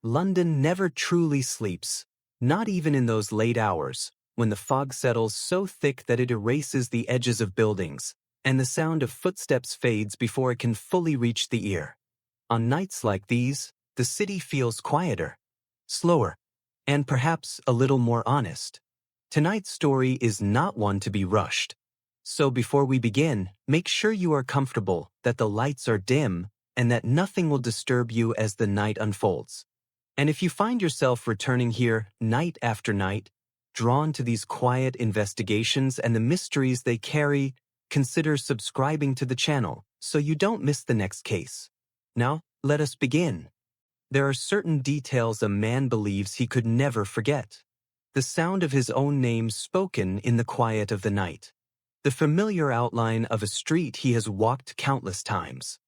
London never truly sleeps, not even in those late hours, when the fog settles so thick that it erases the edges of buildings, and the sound of footsteps fades before it can fully reach the ear. On nights like these, the city feels quieter, slower, and perhaps a little more honest. Tonight's story is not one to be rushed. So before we begin, make sure you are comfortable, that the lights are dim, and that nothing will disturb you as the night unfolds. And if you find yourself returning here night after night, drawn to these quiet investigations and the mysteries they carry, consider subscribing to the channel so you don't miss the next case. Now, let us begin. There are certain details a man believes he could never forget. The sound of his own name spoken in the quiet of the night. The familiar outline of a street he has walked countless times.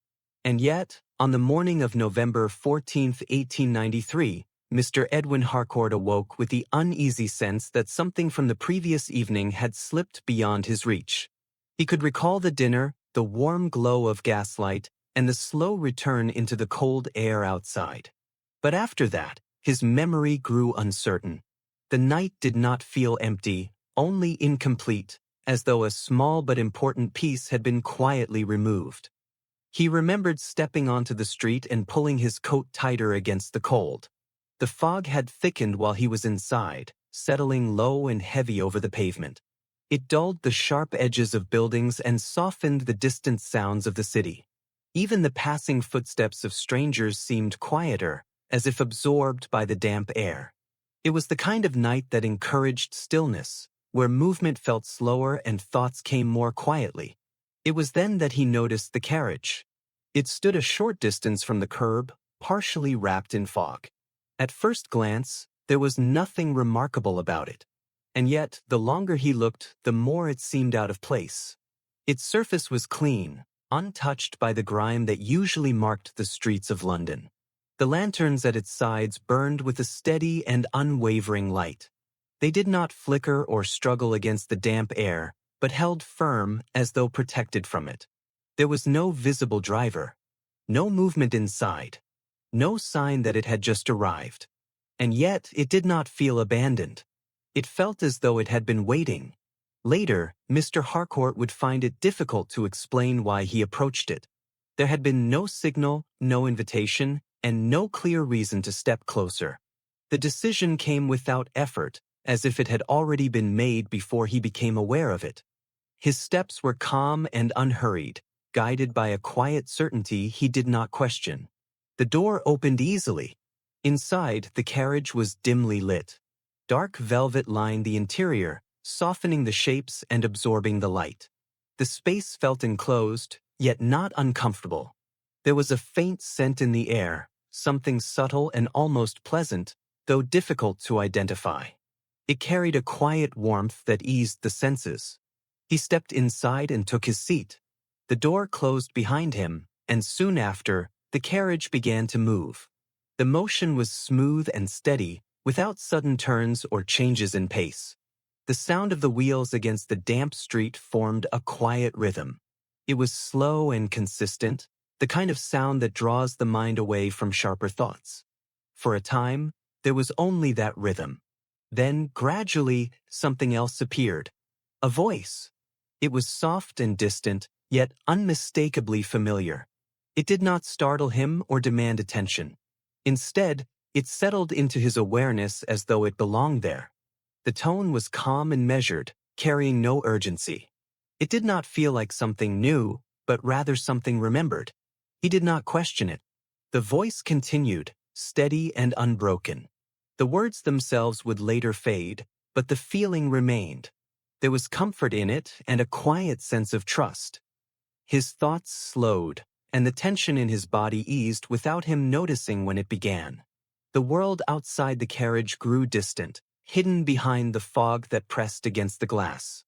And yet, on the morning of November 14th, 1893, Mr. Edwin Harcourt awoke with the uneasy sense that something from the previous evening had slipped beyond his reach. He could recall the dinner, the warm glow of gaslight, and the slow return into the cold air outside. But after that, his memory grew uncertain. The night did not feel empty, only incomplete, as though a small but important piece had been quietly removed. He remembered stepping onto the street and pulling his coat tighter against the cold. The fog had thickened while he was inside, settling low and heavy over the pavement. It dulled the sharp edges of buildings and softened the distant sounds of the city. Even the passing footsteps of strangers seemed quieter, as if absorbed by the damp air. It was the kind of night that encouraged stillness, where movement felt slower and thoughts came more quietly. It was then that he noticed the carriage. It stood a short distance from the curb, partially wrapped in fog. At first glance, there was nothing remarkable about it. And yet, the longer he looked, the more it seemed out of place. Its surface was clean, untouched by the grime that usually marked the streets of London. The lanterns at its sides burned with a steady and unwavering light. They did not flicker or struggle against the damp air, but held firm as though protected from it. There was no visible driver, no movement inside, no sign that it had just arrived. And yet it did not feel abandoned. It felt as though it had been waiting. Later, Mr. Harcourt would find it difficult to explain why he approached it. There had been no signal, no invitation, and no clear reason to step closer. The decision came without effort, as if it had already been made before he became aware of it. His steps were calm and unhurried, guided by a quiet certainty he did not question. The door opened easily. Inside, the carriage was dimly lit. Dark velvet lined the interior, softening the shapes and absorbing the light. The space felt enclosed, yet not uncomfortable. There was a faint scent in the air, something subtle and almost pleasant, though difficult to identify. It carried a quiet warmth that eased the senses. He stepped inside and took his seat. The door closed behind him, and soon after, the carriage began to move. The motion was smooth and steady, without sudden turns or changes in pace. The sound of the wheels against the damp street formed a quiet rhythm. It was slow and consistent, the kind of sound that draws the mind away from sharper thoughts. For a time, there was only that rhythm. Then, gradually, something else appeared. A voice. It was soft and distant, yet unmistakably familiar. It did not startle him or demand attention. Instead, it settled into his awareness as though it belonged there. The tone was calm and measured, carrying no urgency. It did not feel like something new, but rather something remembered. He did not question it. The voice continued, steady and unbroken. The words themselves would later fade, but the feeling remained. There was comfort in it and a quiet sense of trust. His thoughts slowed, and the tension in his body eased without him noticing when it began. The world outside the carriage grew distant, hidden behind the fog that pressed against the glass.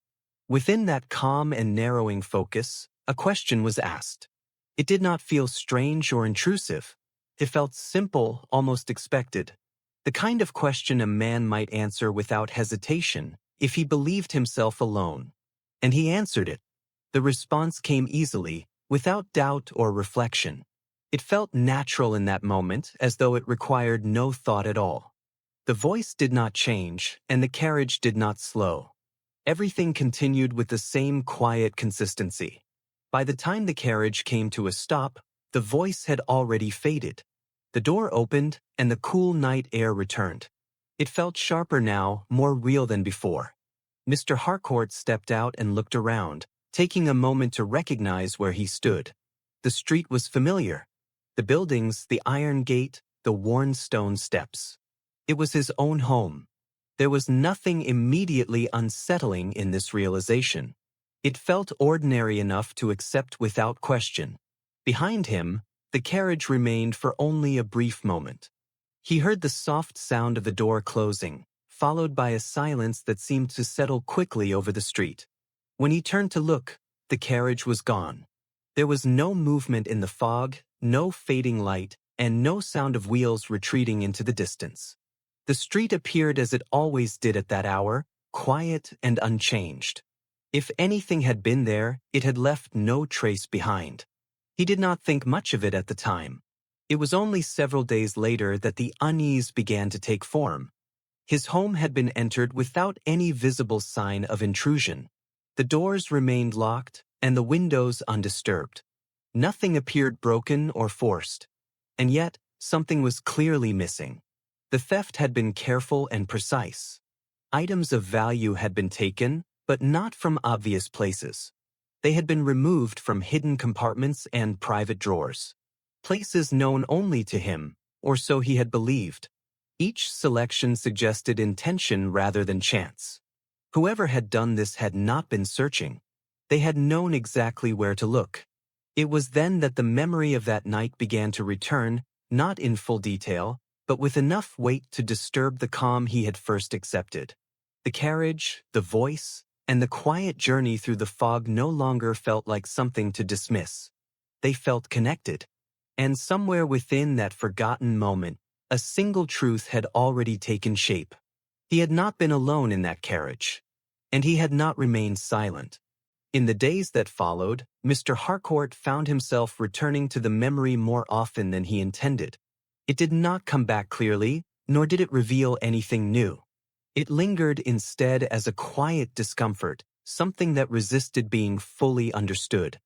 Within that calm and narrowing focus, a question was asked. It did not feel strange or intrusive. It felt simple, almost expected. The kind of question a man might answer without hesitation if he believed himself alone. And he answered it. The response came easily, without doubt or reflection. It felt natural in that moment, as though it required no thought at all. The voice did not change, and the carriage did not slow. Everything continued with the same quiet consistency. By the time the carriage came to a stop, the voice had already faded. The door opened, and the cool night air returned. It felt sharper now, more real than before. Mr. Harcourt stepped out and looked around, taking a moment to recognize where he stood. The street was familiar. The buildings, the iron gate, the worn stone steps. It was his own home. There was nothing immediately unsettling in this realization. It felt ordinary enough to accept without question. Behind him, the carriage remained for only a brief moment. He heard the soft sound of the door closing, followed by a silence that seemed to settle quickly over the street. When he turned to look, the carriage was gone. There was no movement in the fog, no fading light, and no sound of wheels retreating into the distance. The street appeared as it always did at that hour, quiet and unchanged. If anything had been there, it had left no trace behind. He did not think much of it at the time. It was only several days later that the unease began to take form. His home had been entered without any visible sign of intrusion. The doors remained locked and the windows undisturbed. Nothing appeared broken or forced. And yet, something was clearly missing. The theft had been careful and precise. Items of value had been taken, but not from obvious places. They had been removed from hidden compartments and private drawers. Places known only to him, or so he had believed. Each selection suggested intention rather than chance. Whoever had done this had not been searching. They had known exactly where to look. It was then that the memory of that night began to return, not in full detail, but with enough weight to disturb the calm he had first accepted. The carriage, the voice, and the quiet journey through the fog no longer felt like something to dismiss. They felt connected. And somewhere within that forgotten moment, a single truth had already taken shape. He had not been alone in that carriage. And he had not remained silent. In the days that followed, Mr. Harcourt found himself returning to the memory more often than he intended. It did not come back clearly, nor did it reveal anything new. It lingered instead as a quiet discomfort, something that resisted being fully understood.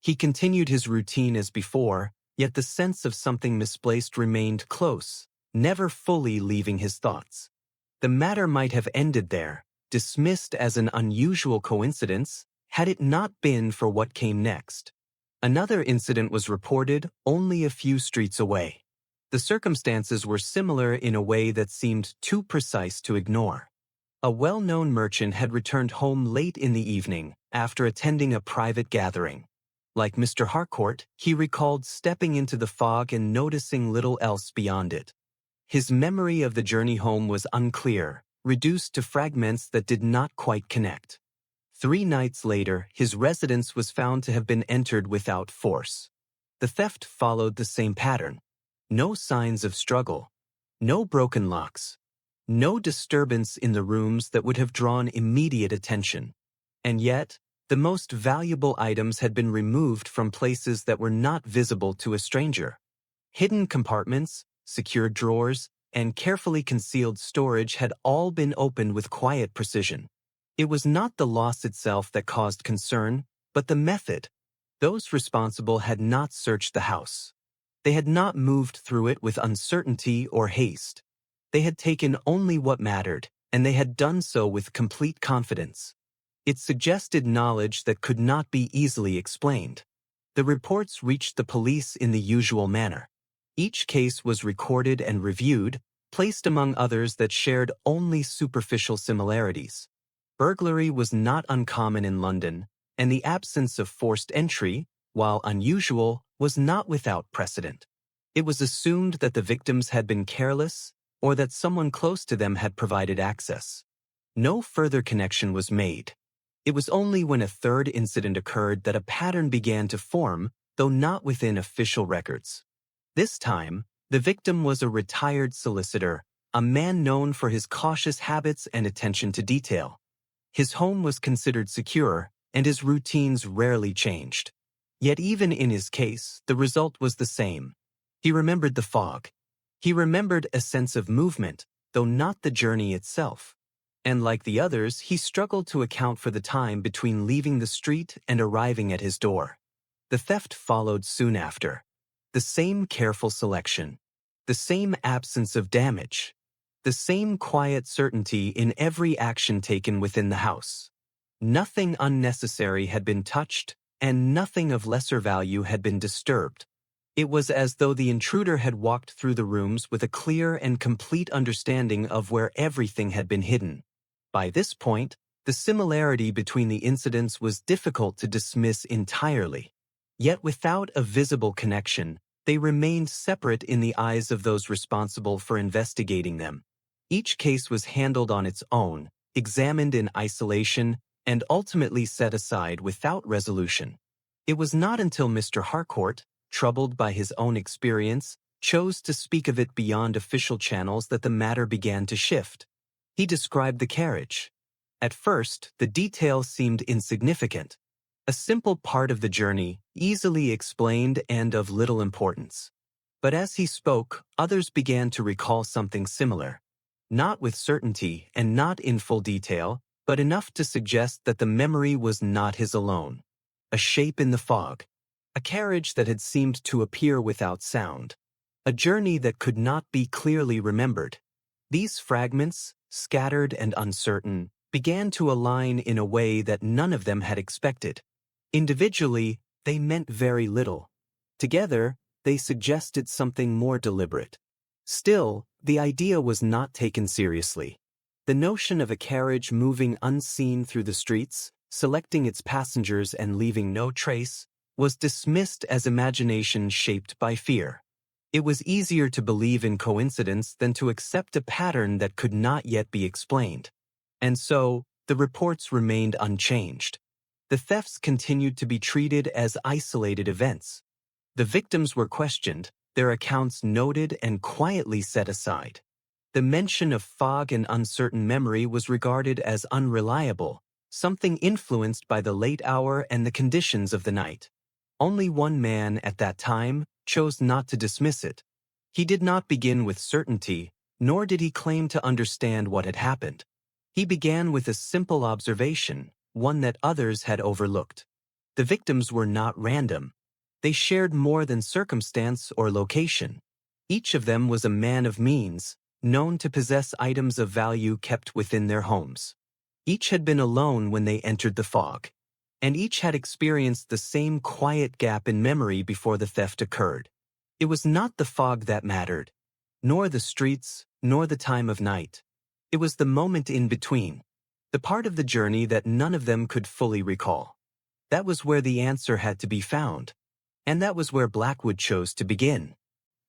He continued his routine as before, yet the sense of something misplaced remained close, never fully leaving his thoughts. The matter might have ended there, dismissed as an unusual coincidence, had it not been for what came next. Another incident was reported only a few streets away. The circumstances were similar in a way that seemed too precise to ignore. A well-known merchant had returned home late in the evening after attending a private gathering. Like Mr. Harcourt, he recalled stepping into the fog and noticing little else beyond it. His memory of the journey home was unclear, reduced to fragments that did not quite connect. 3 nights later, his residence was found to have been entered without force. The theft followed the same pattern. No signs of struggle. No broken locks. No disturbance in the rooms that would have drawn immediate attention. And yet, the most valuable items had been removed from places that were not visible to a stranger. Hidden compartments, secured drawers, and carefully concealed storage had all been opened with quiet precision. It was not the loss itself that caused concern, but the method. Those responsible had not searched the house. They had not moved through it with uncertainty or haste. They had taken only what mattered, and they had done so with complete confidence. It suggested knowledge that could not be easily explained. The reports reached the police in the usual manner. Each case was recorded and reviewed, placed among others that shared only superficial similarities. Burglary was not uncommon in London, and the absence of forced entry, while unusual, was not without precedent. It was assumed that the victims had been careless, or that someone close to them had provided access. No further connection was made. It was only when a third incident occurred that a pattern began to form, though not within official records. This time, the victim was a retired solicitor, a man known for his cautious habits and attention to detail. His home was considered secure, and his routines rarely changed. Yet even in his case, the result was the same. He remembered the fog. He remembered a sense of movement, though not the journey itself. And like the others, he struggled to account for the time between leaving the street and arriving at his door. The theft followed soon after. The same careful selection. The same absence of damage. The same quiet certainty in every action taken within the house. Nothing unnecessary had been touched, and nothing of lesser value had been disturbed. It was as though the intruder had walked through the rooms with a clear and complete understanding of where everything had been hidden. By this point, the similarity between the incidents was difficult to dismiss entirely. Yet without a visible connection, they remained separate in the eyes of those responsible for investigating them. Each case was handled on its own, examined in isolation, and ultimately set aside without resolution. It was not until Mr. Harcourt, troubled by his own experience, chose to speak of it beyond official channels that the matter began to shift. He described the carriage. At first, the details seemed insignificant. A simple part of the journey, easily explained and of little importance. But as he spoke, others began to recall something similar. Not with certainty and not in full detail, but enough to suggest that the memory was not his alone. A shape in the fog. A carriage that had seemed to appear without sound. A journey that could not be clearly remembered. These fragments, scattered and uncertain, began to align in a way that none of them had expected. Individually, they meant very little. Together, they suggested something more deliberate. Still, the idea was not taken seriously. The notion of a carriage moving unseen through the streets, selecting its passengers and leaving no trace, was dismissed as imagination shaped by fear. It was easier to believe in coincidence than to accept a pattern that could not yet be explained. And so, the reports remained unchanged. The thefts continued to be treated as isolated events. The victims were questioned, their accounts noted and quietly set aside. The mention of fog and uncertain memory was regarded as unreliable, something influenced by the late hour and the conditions of the night. Only one man at that time chose not to dismiss it. He did not begin with certainty, nor did he claim to understand what had happened. He began with a simple observation, one that others had overlooked. The victims were not random. They shared more than circumstance or location. Each of them was a man of means, known to possess items of value kept within their homes. Each had been alone when they entered the fog, and each had experienced the same quiet gap in memory before the theft occurred. It was not the fog that mattered, nor the streets, nor the time of night. It was the moment in between, the part of the journey that none of them could fully recall. That was where the answer had to be found, and that was where Blackwood chose to begin.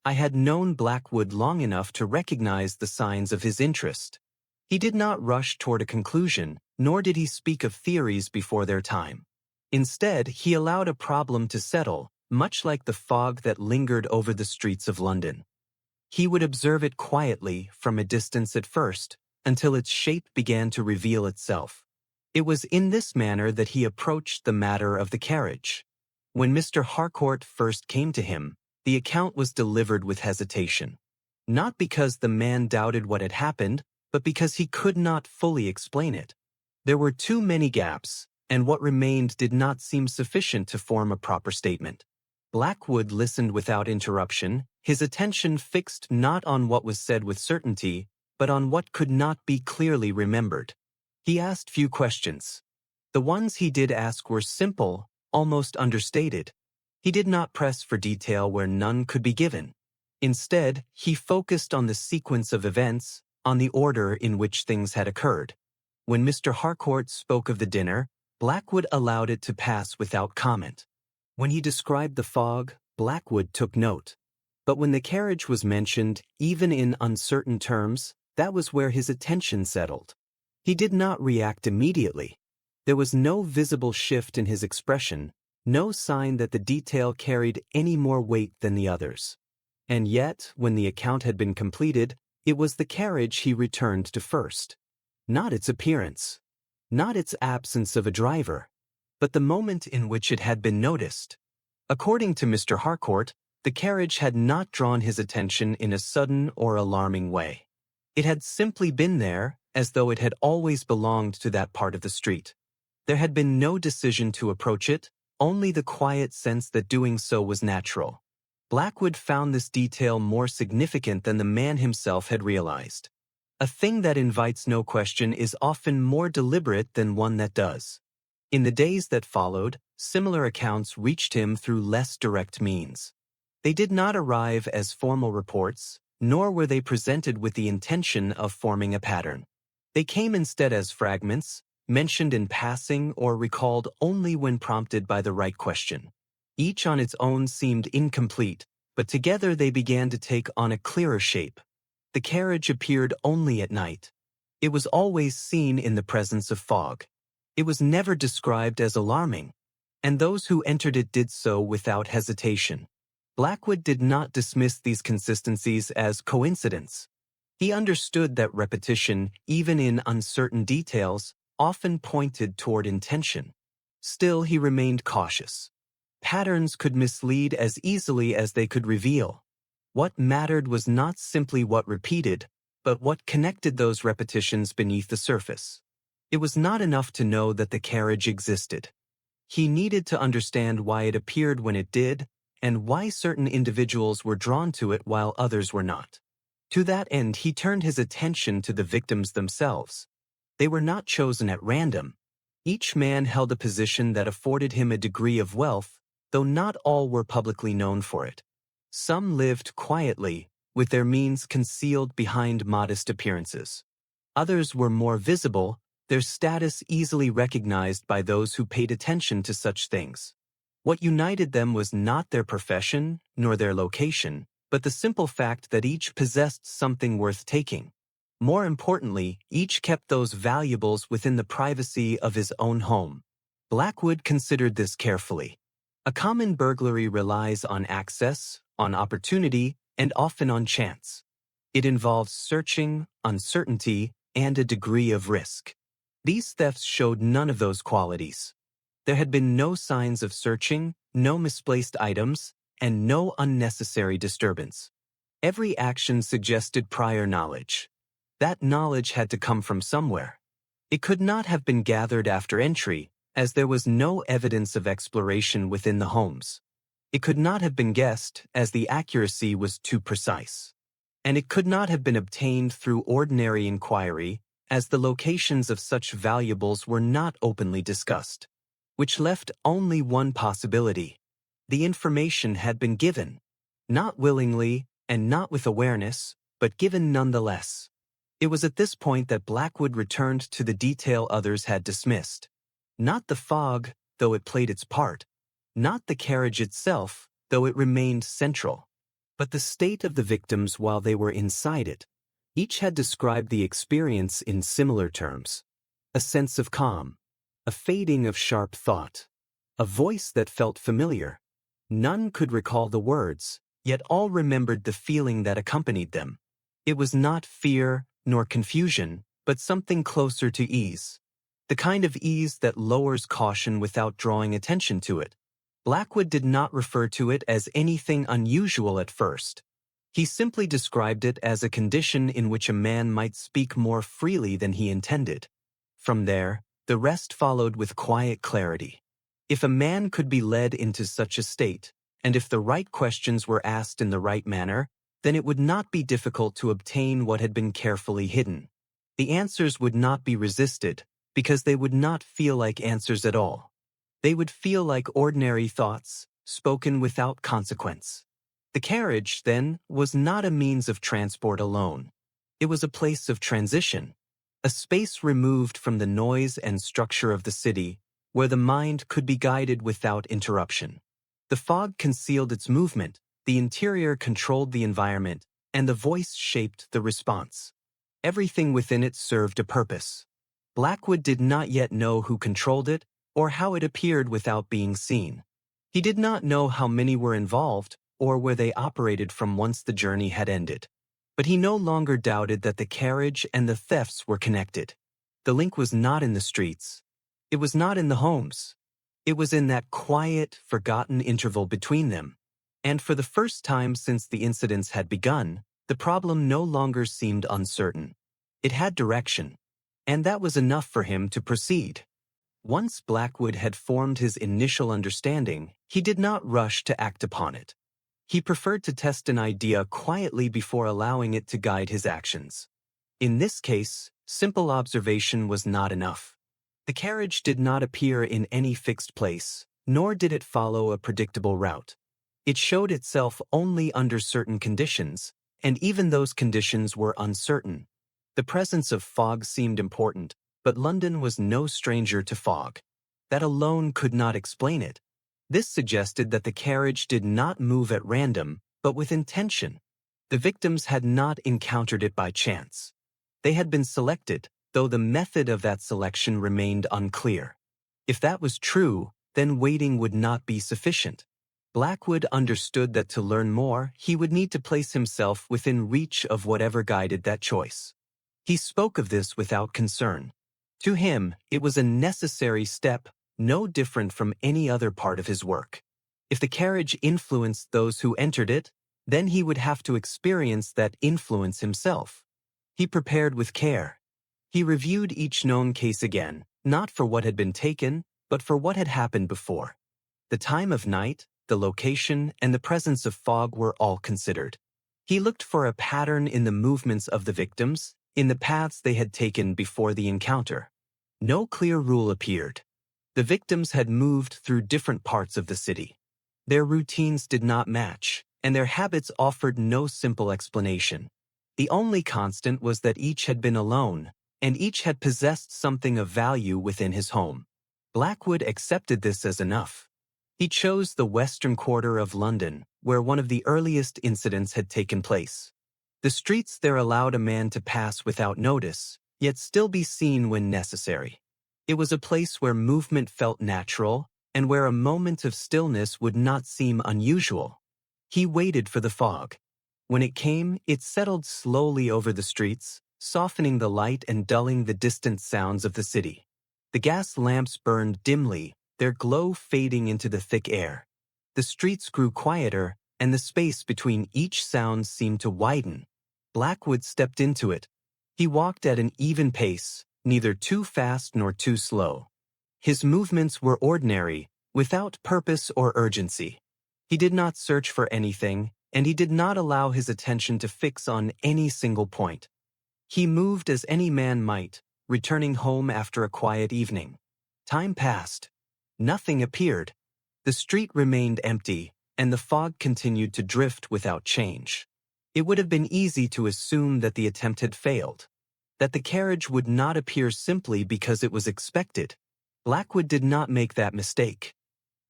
I had known Blackwood long enough to recognize the signs of his interest. He did not rush toward a conclusion, nor did he speak of theories before their time. Instead, he allowed a problem to settle, much like the fog that lingered over the streets of London. He would observe it quietly, from a distance at first, until its shape began to reveal itself. It was in this manner that he approached the matter of the carriage. When Mr. Harcourt first came to him, the account was delivered with hesitation. Not because the man doubted what had happened, but because he could not fully explain it. There were too many gaps, and what remained did not seem sufficient to form a proper statement. Blackwood listened without interruption, his attention fixed not on what was said with certainty, but on what could not be clearly remembered. He asked few questions. The ones he did ask were simple, almost understated. He did not press for detail where none could be given. Instead, he focused on the sequence of events, on the order in which things had occurred. When Mr. Harcourt spoke of the dinner, Blackwood allowed it to pass without comment. When he described the fog, Blackwood took note. But when the carriage was mentioned, even in uncertain terms, that was where his attention settled. He did not react immediately. There was no visible shift in his expression, no sign that the detail carried any more weight than the others. And yet, when the account had been completed, it was the carriage he returned to first. Not its appearance, not its absence of a driver, but the moment in which it had been noticed. According to Mr. Harcourt, the carriage had not drawn his attention in a sudden or alarming way. It had simply been there, as though it had always belonged to that part of the street. There had been no decision to approach it, only the quiet sense that doing so was natural. Blackwood found this detail more significant than the man himself had realized. A thing that invites no question is often more deliberate than one that does. In the days that followed, similar accounts reached him through less direct means. They did not arrive as formal reports, nor were they presented with the intention of forming a pattern. They came instead as fragments, mentioned in passing or recalled only when prompted by the right question. Each on its own seemed incomplete, but together they began to take on a clearer shape. The carriage appeared only at night. It was always seen in the presence of fog. It was never described as alarming, and those who entered it did so without hesitation. Blackwood did not dismiss these consistencies as coincidence. He understood that repetition, even in uncertain details, often pointed toward intention. Still, he remained cautious. Patterns could mislead as easily as they could reveal. What mattered was not simply what repeated, but what connected those repetitions beneath the surface. It was not enough to know that the carriage existed. He needed to understand why it appeared when it did, and why certain individuals were drawn to it while others were not. To that end, he turned his attention to the victims themselves. They were not chosen at random. Each man held a position that afforded him a degree of wealth, though not all were publicly known for it. Some lived quietly, with their means concealed behind modest appearances. Others were more visible, their status easily recognized by those who paid attention to such things. What united them was not their profession nor their location, but the simple fact that each possessed something worth taking. More importantly, each kept those valuables within the privacy of his own home. Blackwood considered this carefully. A common burglary relies on access, on opportunity, and often on chance. It involves searching, uncertainty, and a degree of risk. These thefts showed none of those qualities. There had been no signs of searching, no misplaced items, and no unnecessary disturbance. Every action suggested prior knowledge. That knowledge had to come from somewhere. It could not have been gathered after entry, as there was no evidence of exploration within the homes. It could not have been guessed, as the accuracy was too precise. And it could not have been obtained through ordinary inquiry, as the locations of such valuables were not openly discussed. Which left only one possibility. The information had been given, not willingly and not with awareness, but given nonetheless. It was at this point that Blackwood returned to the detail others had dismissed. Not the fog, though it played its part, not the carriage itself, though it remained central, but the state of the victims while they were inside it. Each had described the experience in similar terms. A sense of calm, a fading of sharp thought, a voice that felt familiar. None could recall the words, yet all remembered the feeling that accompanied them. It was not fear nor confusion, but something closer to ease. The kind of ease that lowers caution without drawing attention to it. Blackwood did not refer to it as anything unusual at first. He simply described it as a condition in which a man might speak more freely than he intended. From there, the rest followed with quiet clarity. If a man could be led into such a state, and if the right questions were asked in the right manner, then it would not be difficult to obtain what had been carefully hidden. The answers would not be resisted, because they would not feel like answers at all. They would feel like ordinary thoughts, spoken without consequence. The carriage, then, was not a means of transport alone. It was a place of transition, a space removed from the noise and structure of the city, where the mind could be guided without interruption. The fog concealed its movement, the interior controlled the environment, and the voice shaped the response. Everything within it served a purpose. Blackwood did not yet know who controlled it, or how it appeared without being seen. He did not know how many were involved, or where they operated from once the journey had ended. But he no longer doubted that the carriage and the thefts were connected. The link was not in the streets. It was not in the homes. It was in that quiet, forgotten interval between them. And for the first time since the incidents had begun, the problem no longer seemed uncertain. It had direction. And that was enough for him to proceed. Once Blackwood had formed his initial understanding, he did not rush to act upon it. He preferred to test an idea quietly before allowing it to guide his actions. In this case, simple observation was not enough. The carriage did not appear in any fixed place, nor did it follow a predictable route. It showed itself only under certain conditions, and even those conditions were uncertain. The presence of fog seemed important, but London was no stranger to fog. That alone could not explain it. This suggested that the carriage did not move at random, but with intention. The victims had not encountered it by chance. They had been selected, though the method of that selection remained unclear. If that was true, then waiting would not be sufficient. Blackwood understood that to learn more, he would need to place himself within reach of whatever guided that choice. He spoke of this without concern. To him, it was a necessary step, no different from any other part of his work. If the carriage influenced those who entered it, then he would have to experience that influence himself. He prepared with care. He reviewed each known case again, not for what had been taken, but for what had happened before. The time of night, the location, and the presence of fog were all considered. He looked for a pattern in the movements of the victims, in the paths they had taken before the encounter. No clear rule appeared. The victims had moved through different parts of the city. Their routines did not match, and their habits offered no simple explanation. The only constant was that each had been alone, and each had possessed something of value within his home. Blackwood accepted this as enough. He chose the western quarter of London, where one of the earliest incidents had taken place. The streets there allowed a man to pass without notice, yet still be seen when necessary. It was a place where movement felt natural, and where a moment of stillness would not seem unusual. He waited for the fog. When it came, it settled slowly over the streets, softening the light and dulling the distant sounds of the city. The gas lamps burned dimly, their glow fading into the thick air. The streets grew quieter, and the space between each sound seemed to widen. Blackwood stepped into it. He walked at an even pace, neither too fast nor too slow. His movements were ordinary, without purpose or urgency. He did not search for anything, and he did not allow his attention to fix on any single point. He moved as any man might, returning home after a quiet evening. Time passed. Nothing appeared. The street remained empty, and the fog continued to drift without change. It would have been easy to assume that the attempt had failed, that the carriage would not appear simply because it was expected. Blackwood did not make that mistake.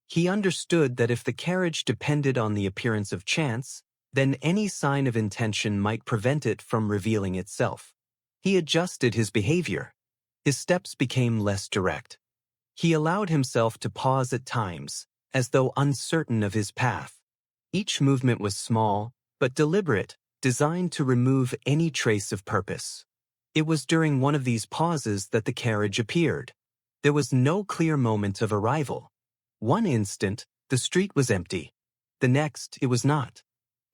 He understood that if the carriage depended on the appearance of chance, then any sign of intention might prevent it from revealing itself. He adjusted his behavior. His steps became less direct. He allowed himself to pause at times, as though uncertain of his path. Each movement was small, but deliberate, designed to remove any trace of purpose. It was during one of these pauses that the carriage appeared. There was no clear moment of arrival. One instant, the street was empty. The next, it was not.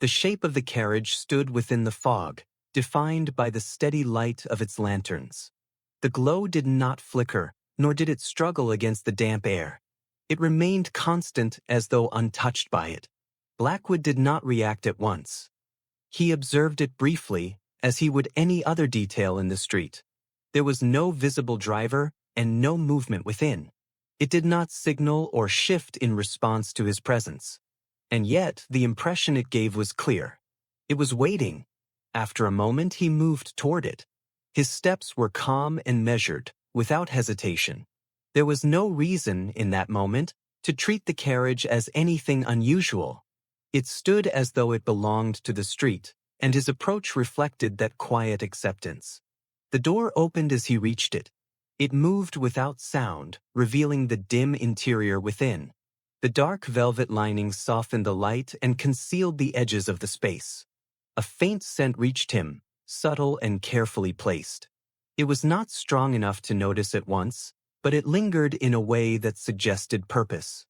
The shape of the carriage stood within the fog, defined by the steady light of its lanterns. The glow did not flicker, nor did it struggle against the damp air. It remained constant as though untouched by it. Blackwood did not react at once. He observed it briefly, as he would any other detail in the street. There was no visible driver and no movement within. It did not signal or shift in response to his presence. And yet, the impression it gave was clear. It was waiting. After a moment, he moved toward it. His steps were calm and measured, without hesitation. There was no reason, in that moment, to treat the carriage as anything unusual. It stood as though it belonged to the street, and his approach reflected that quiet acceptance. The door opened as he reached it. It moved without sound, revealing the dim interior within. The dark velvet linings softened the light and concealed the edges of the space. A faint scent reached him, subtle and carefully placed. It was not strong enough to notice at once, but it lingered in a way that suggested purpose.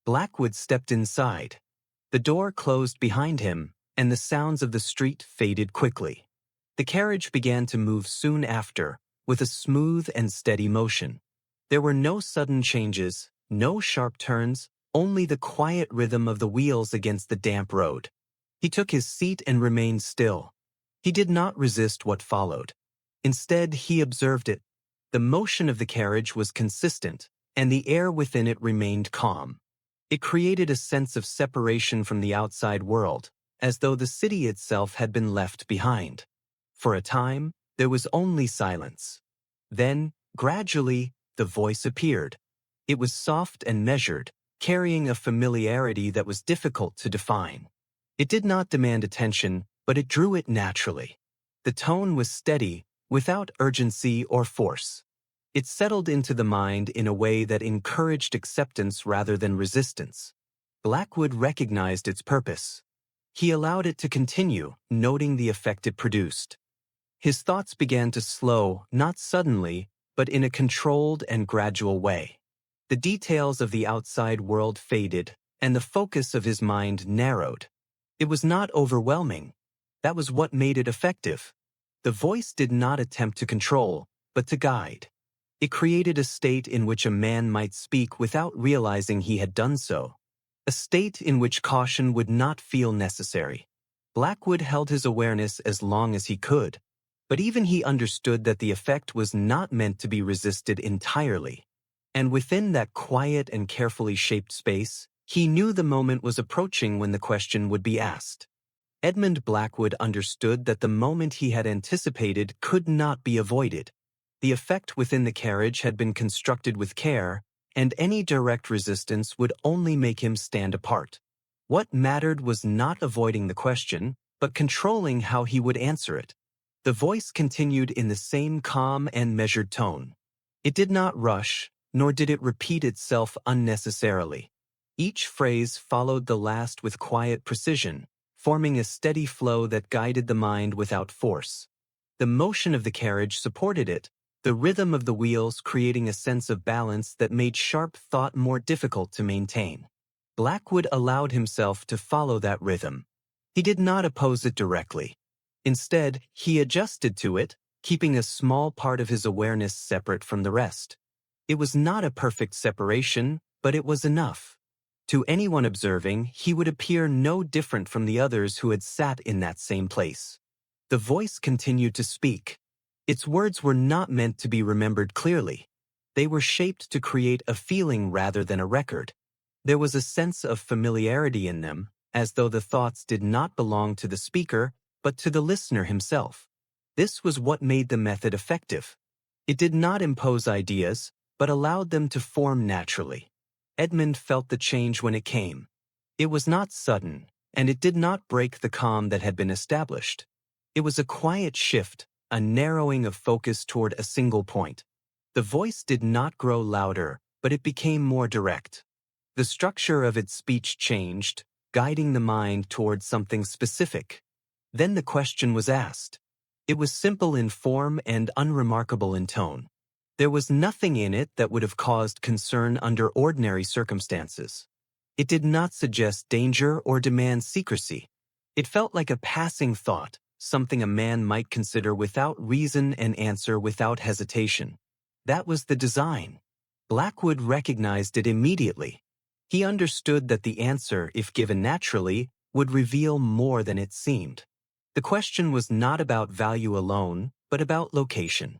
Blackwood stepped inside. The door closed behind him, and the sounds of the street faded quickly. The carriage began to move soon after, with a smooth and steady motion. There were no sudden changes, no sharp turns, only the quiet rhythm of the wheels against the damp road. He took his seat and remained still. He did not resist what followed. Instead, he observed it. The motion of the carriage was consistent, and the air within it remained calm. It created a sense of separation from the outside world, as though the city itself had been left behind. For a time, there was only silence. Then, gradually, the voice appeared. It was soft and measured, carrying a familiarity that was difficult to define. It did not demand attention, but it drew it naturally. The tone was steady, without urgency or force. It settled into the mind in a way that encouraged acceptance rather than resistance. Blackwood recognized its purpose. He allowed it to continue, noting the effect it produced. His thoughts began to slow, not suddenly, but in a controlled and gradual way. The details of the outside world faded, and the focus of his mind narrowed. It was not overwhelming. That was what made it effective. The voice did not attempt to control, but to guide. It created a state in which a man might speak without realizing he had done so. A state in which caution would not feel necessary. Blackwood held his awareness as long as he could, but even he understood that the effect was not meant to be resisted entirely. And within that quiet and carefully shaped space, he knew the moment was approaching when the question would be asked. Edmund Blackwood understood that the moment he had anticipated could not be avoided. The effect within the carriage had been constructed with care, and any direct resistance would only make him stand apart. What mattered was not avoiding the question, but controlling how he would answer it. The voice continued in the same calm and measured tone. It did not rush, nor did it repeat itself unnecessarily. Each phrase followed the last with quiet precision, forming a steady flow that guided the mind without force. The motion of the carriage supported it, the rhythm of the wheels creating a sense of balance that made sharp thought more difficult to maintain. Blackwood allowed himself to follow that rhythm. He did not oppose it directly. Instead, he adjusted to it, keeping a small part of his awareness separate from the rest. It was not a perfect separation, but it was enough. To anyone observing, he would appear no different from the others who had sat in that same place. The voice continued to speak. Its words were not meant to be remembered clearly. They were shaped to create a feeling rather than a record. There was a sense of familiarity in them, as though the thoughts did not belong to the speaker, but to the listener himself. This was what made the method effective. It did not impose ideas, but allowed them to form naturally. Edmund felt the change when it came. It was not sudden, and it did not break the calm that had been established. It was a quiet shift, a narrowing of focus toward a single point. The voice did not grow louder, but it became more direct. The structure of its speech changed, guiding the mind toward something specific. Then the question was asked. It was simple in form and unremarkable in tone. There was nothing in it that would have caused concern under ordinary circumstances. It did not suggest danger or demand secrecy. It felt like a passing thought, something a man might consider without reason and answer without hesitation. That was the design. Blackwood recognized it immediately. He understood that the answer, if given naturally, would reveal more than it seemed. The question was not about value alone, but about location.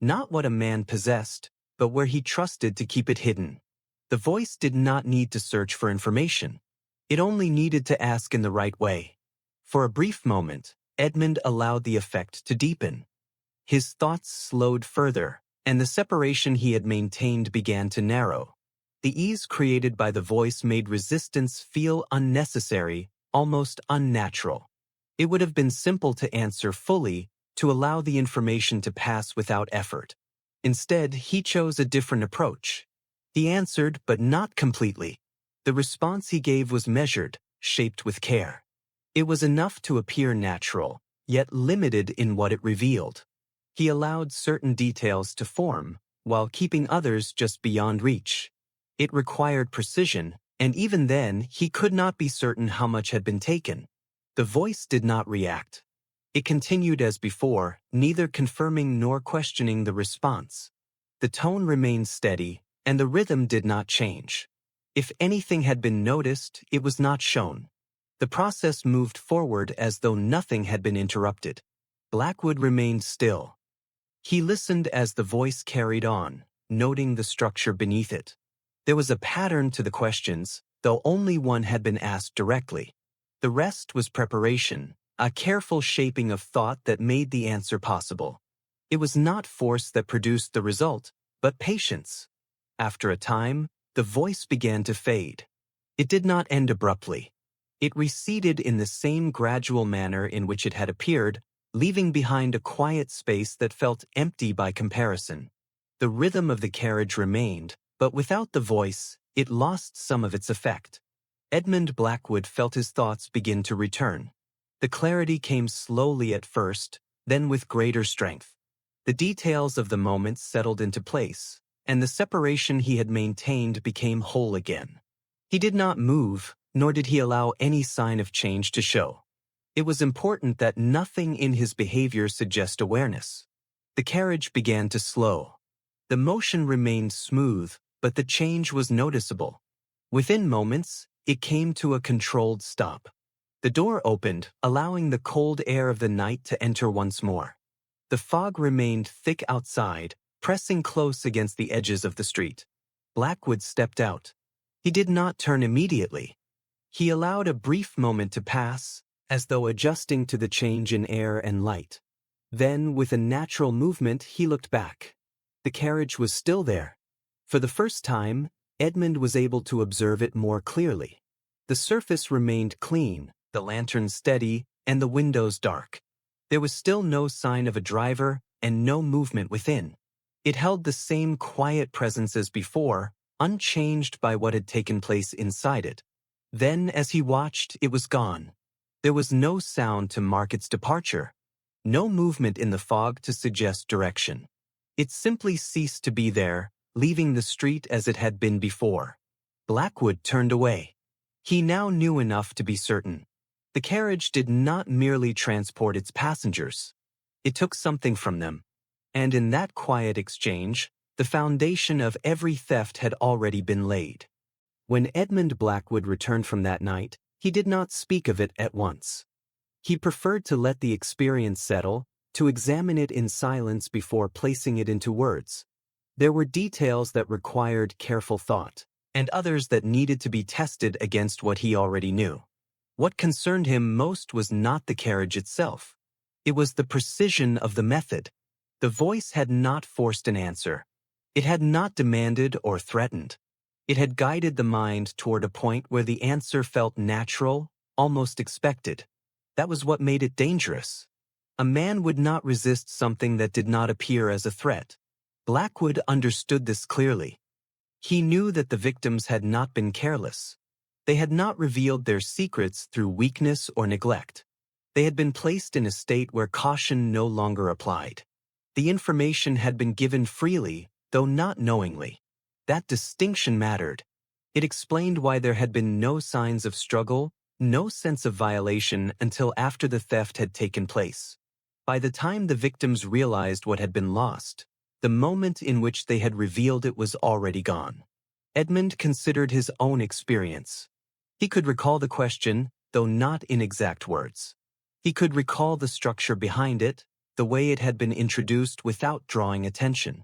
Not what a man possessed, but where he trusted to keep it hidden. The voice did not need to search for information. It only needed to ask in the right way. For a brief moment, Edmund allowed the effect to deepen. His thoughts slowed further, and the separation he had maintained began to narrow. The ease created by the voice made resistance feel unnecessary, almost unnatural. It would have been simple to answer fully, to allow the information to pass without effort. Instead, he chose a different approach. He answered, but not completely. The response he gave was measured, shaped with care. It was enough to appear natural, yet limited in what it revealed. He allowed certain details to form, while keeping others just beyond reach. It required precision, and even then, he could not be certain how much had been taken. The voice did not react. It continued as before, neither confirming nor questioning the response. The tone remained steady, and the rhythm did not change. If anything had been noticed, it was not shown. The process moved forward as though nothing had been interrupted. Blackwood remained still. He listened as the voice carried on, noting the structure beneath it. There was a pattern to the questions, though only one had been asked directly. The rest was preparation, a careful shaping of thought that made the answer possible. It was not force that produced the result, but patience. After a time, the voice began to fade. It did not end abruptly. It receded in the same gradual manner in which it had appeared, leaving behind a quiet space that felt empty by comparison. The rhythm of the carriage remained, but without the voice, it lost some of its effect. Edmund Blackwood felt his thoughts begin to return. The clarity came slowly at first, then with greater strength. The details of the moment settled into place, and the separation he had maintained became whole again. He did not move, nor did he allow any sign of change to show. It was important that nothing in his behavior suggest awareness. The carriage began to slow. The motion remained smooth, but the change was noticeable. Within moments, it came to a controlled stop. The door opened, allowing the cold air of the night to enter once more. The fog remained thick outside, pressing close against the edges of the street. Blackwood stepped out. He did not turn immediately. He allowed a brief moment to pass, as though adjusting to the change in air and light. Then, with a natural movement, he looked back. The carriage was still there. For the first time, Edmund was able to observe it more clearly. The surface remained clean, the lantern steady, and the windows dark. There was still no sign of a driver and no movement within. It held the same quiet presence as before, unchanged by what had taken place inside it. Then, as he watched, it was gone. There was no sound to mark its departure, no movement in the fog to suggest direction. It simply ceased to be there, leaving the street as it had been before. Blackwood turned away. He now knew enough to be certain. The carriage did not merely transport its passengers. It took something from them. And in that quiet exchange, the foundation of every theft had already been laid. When Edmund Blackwood returned from that night, he did not speak of it at once. He preferred to let the experience settle, to examine it in silence before placing it into words. There were details that required careful thought, and others that needed to be tested against what he already knew. What concerned him most was not the carriage itself. It was the precision of the method. The voice had not forced an answer. It had not demanded or threatened. It had guided the mind toward a point where the answer felt natural, almost expected. That was what made it dangerous. A man would not resist something that did not appear as a threat. Blackwood understood this clearly. He knew that the victims had not been careless. They had not revealed their secrets through weakness or neglect. They had been placed in a state where caution no longer applied. The information had been given freely, though not knowingly. That distinction mattered. It explained why there had been no signs of struggle, no sense of violation until after the theft had taken place. By the time the victims realized what had been lost, the moment in which they had revealed it was already gone. Edmund considered his own experience. He could recall the question, though not in exact words. He could recall the structure behind it, the way it had been introduced without drawing attention.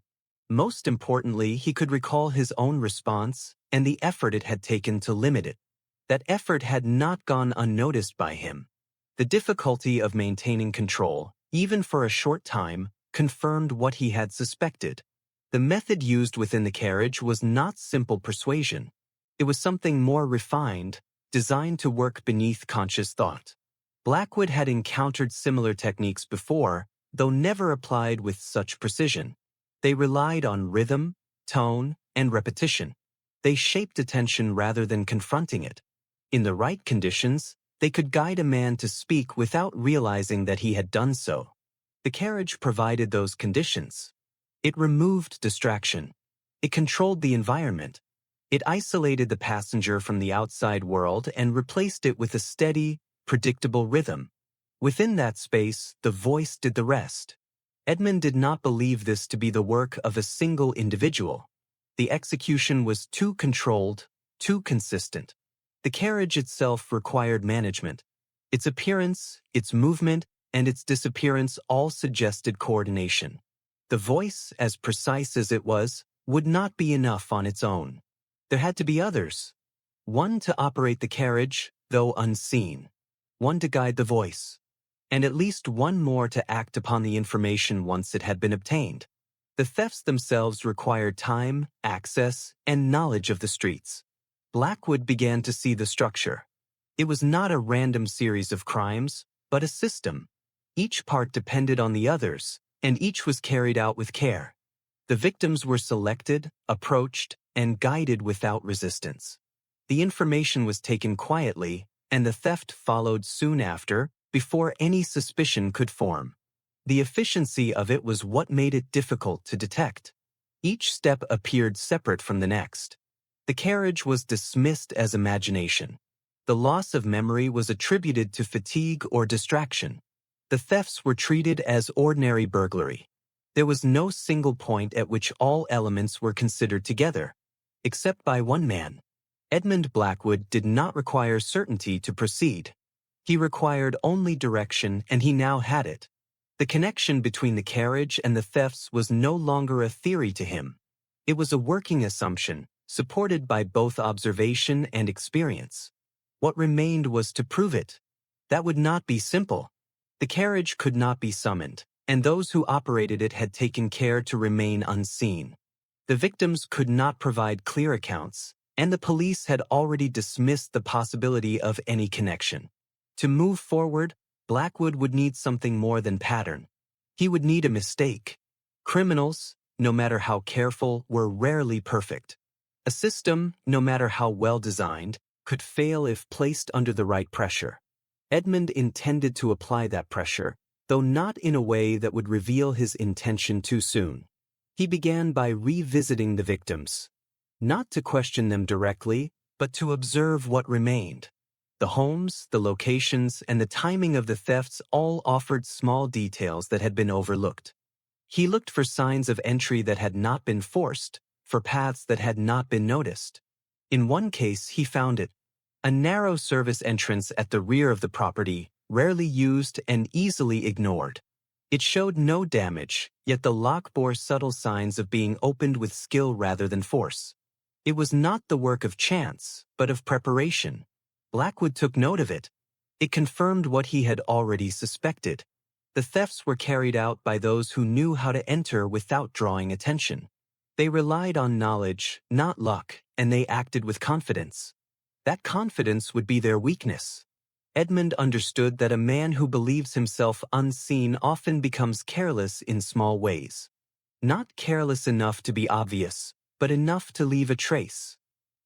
Most importantly, he could recall his own response and the effort it had taken to limit it. That effort had not gone unnoticed by him. The difficulty of maintaining control, even for a short time, confirmed what he had suspected. The method used within the carriage was not simple persuasion. It was something more refined, designed to work beneath conscious thought. Blackwood had encountered similar techniques before, though never applied with such precision. They relied on rhythm, tone, and repetition. They shaped attention rather than confronting it. In the right conditions, they could guide a man to speak without realizing that he had done so. The carriage provided those conditions. It removed distraction. It controlled the environment. It isolated the passenger from the outside world and replaced it with a steady, predictable rhythm. Within that space, the voice did the rest. Edmund did not believe this to be the work of a single individual. The execution was too controlled, too consistent. The carriage itself required management. Its appearance, its movement, and its disappearance all suggested coordination. The voice, as precise as it was, would not be enough on its own. There had to be others. One to operate the carriage, though unseen. One to guide the voice. And at least one more to act upon the information once it had been obtained. The thefts themselves required time, access, and knowledge of the streets. Blackwood began to see the structure. It was not a random series of crimes, but a system. Each part depended on the others, and each was carried out with care. The victims were selected, approached, and guided without resistance. The information was taken quietly, and the theft followed soon after, before any suspicion could form. The efficiency of it was what made it difficult to detect. Each step appeared separate from the next. The carriage was dismissed as imagination. The loss of memory was attributed to fatigue or distraction. The thefts were treated as ordinary burglary. There was no single point at which all elements were considered together, except by one man. Edmund Blackwood did not require certainty to proceed. He required only direction, and he now had it. The connection between the carriage and the thefts was no longer a theory to him. It was a working assumption, supported by both observation and experience. What remained was to prove it. That would not be simple. The carriage could not be summoned, and those who operated it had taken care to remain unseen. The victims could not provide clear accounts, and the police had already dismissed the possibility of any connection. To move forward, Blackwood would need something more than pattern. He would need a mistake. Criminals, no matter how careful, were rarely perfect. A system, no matter how well designed, could fail if placed under the right pressure. Edmund intended to apply that pressure, though not in a way that would reveal his intention too soon. He began by revisiting the victims. Not to question them directly, but to observe what remained. The homes, the locations, and the timing of the thefts all offered small details that had been overlooked. He looked for signs of entry that had not been forced, for paths that had not been noticed. In one case, he found it. A narrow service entrance at the rear of the property, rarely used and easily ignored. It showed no damage, yet the lock bore subtle signs of being opened with skill rather than force. It was not the work of chance, but of preparation. Blackwood took note of it. It confirmed what he had already suspected. The thefts were carried out by those who knew how to enter without drawing attention. They relied on knowledge, not luck, and they acted with confidence. That confidence would be their weakness. Edmund understood that a man who believes himself unseen often becomes careless in small ways. Not careless enough to be obvious, but enough to leave a trace.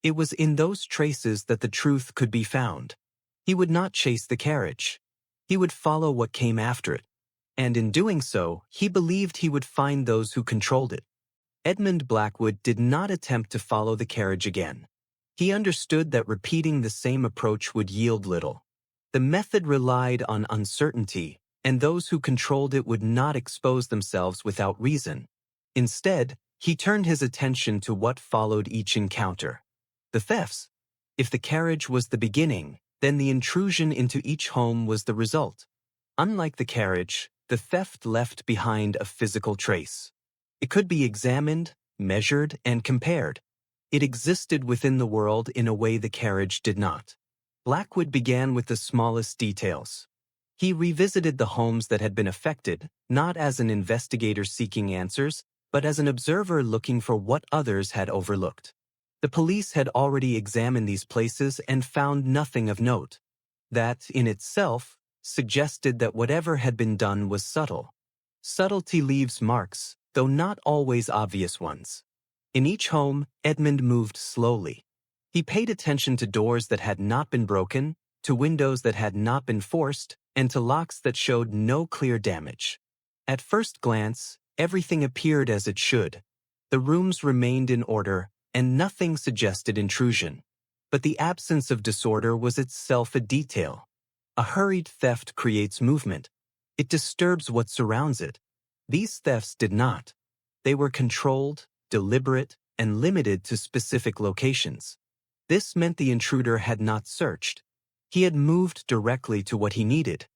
It was in those traces that the truth could be found. He would not chase the carriage. He would follow what came after it. And in doing so, he believed he would find those who controlled it. Edmund Blackwood did not attempt to follow the carriage again. He understood that repeating the same approach would yield little. The method relied on uncertainty, and those who controlled it would not expose themselves without reason. Instead, he turned his attention to what followed each encounter. The thefts. If the carriage was the beginning, then the intrusion into each home was the result. Unlike the carriage, the theft left behind a physical trace. It could be examined, measured, and compared. It existed within the world in a way the carriage did not. Blackwood began with the smallest details. He revisited the homes that had been affected, not as an investigator seeking answers, but as an observer looking for what others had overlooked. The police had already examined these places and found nothing of note. That, in itself, suggested that whatever had been done was subtle. Subtlety leaves marks, though not always obvious ones. In each home, Edmund moved slowly. He paid attention to doors that had not been broken, to windows that had not been forced, and to locks that showed no clear damage. At first glance, Everything appeared as it should. The rooms remained in order, and nothing suggested intrusion. But the absence of disorder was itself a detail. A hurried theft creates movement. It disturbs what surrounds it. These thefts did not. They were controlled, deliberate, and limited to specific locations. This meant the intruder had not searched. He had moved directly to what he needed.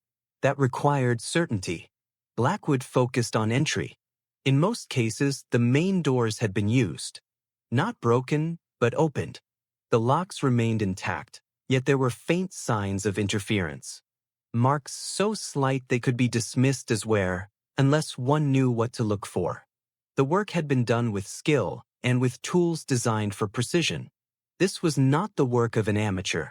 That required certainty. Blackwood focused on entry. In most cases, the main doors had been used. Not broken, but opened. The locks remained intact, yet there were faint signs of interference. Marks so slight they could be dismissed as wear, unless one knew what to look for. The work had been done with skill and with tools designed for precision. This was not the work of an amateur.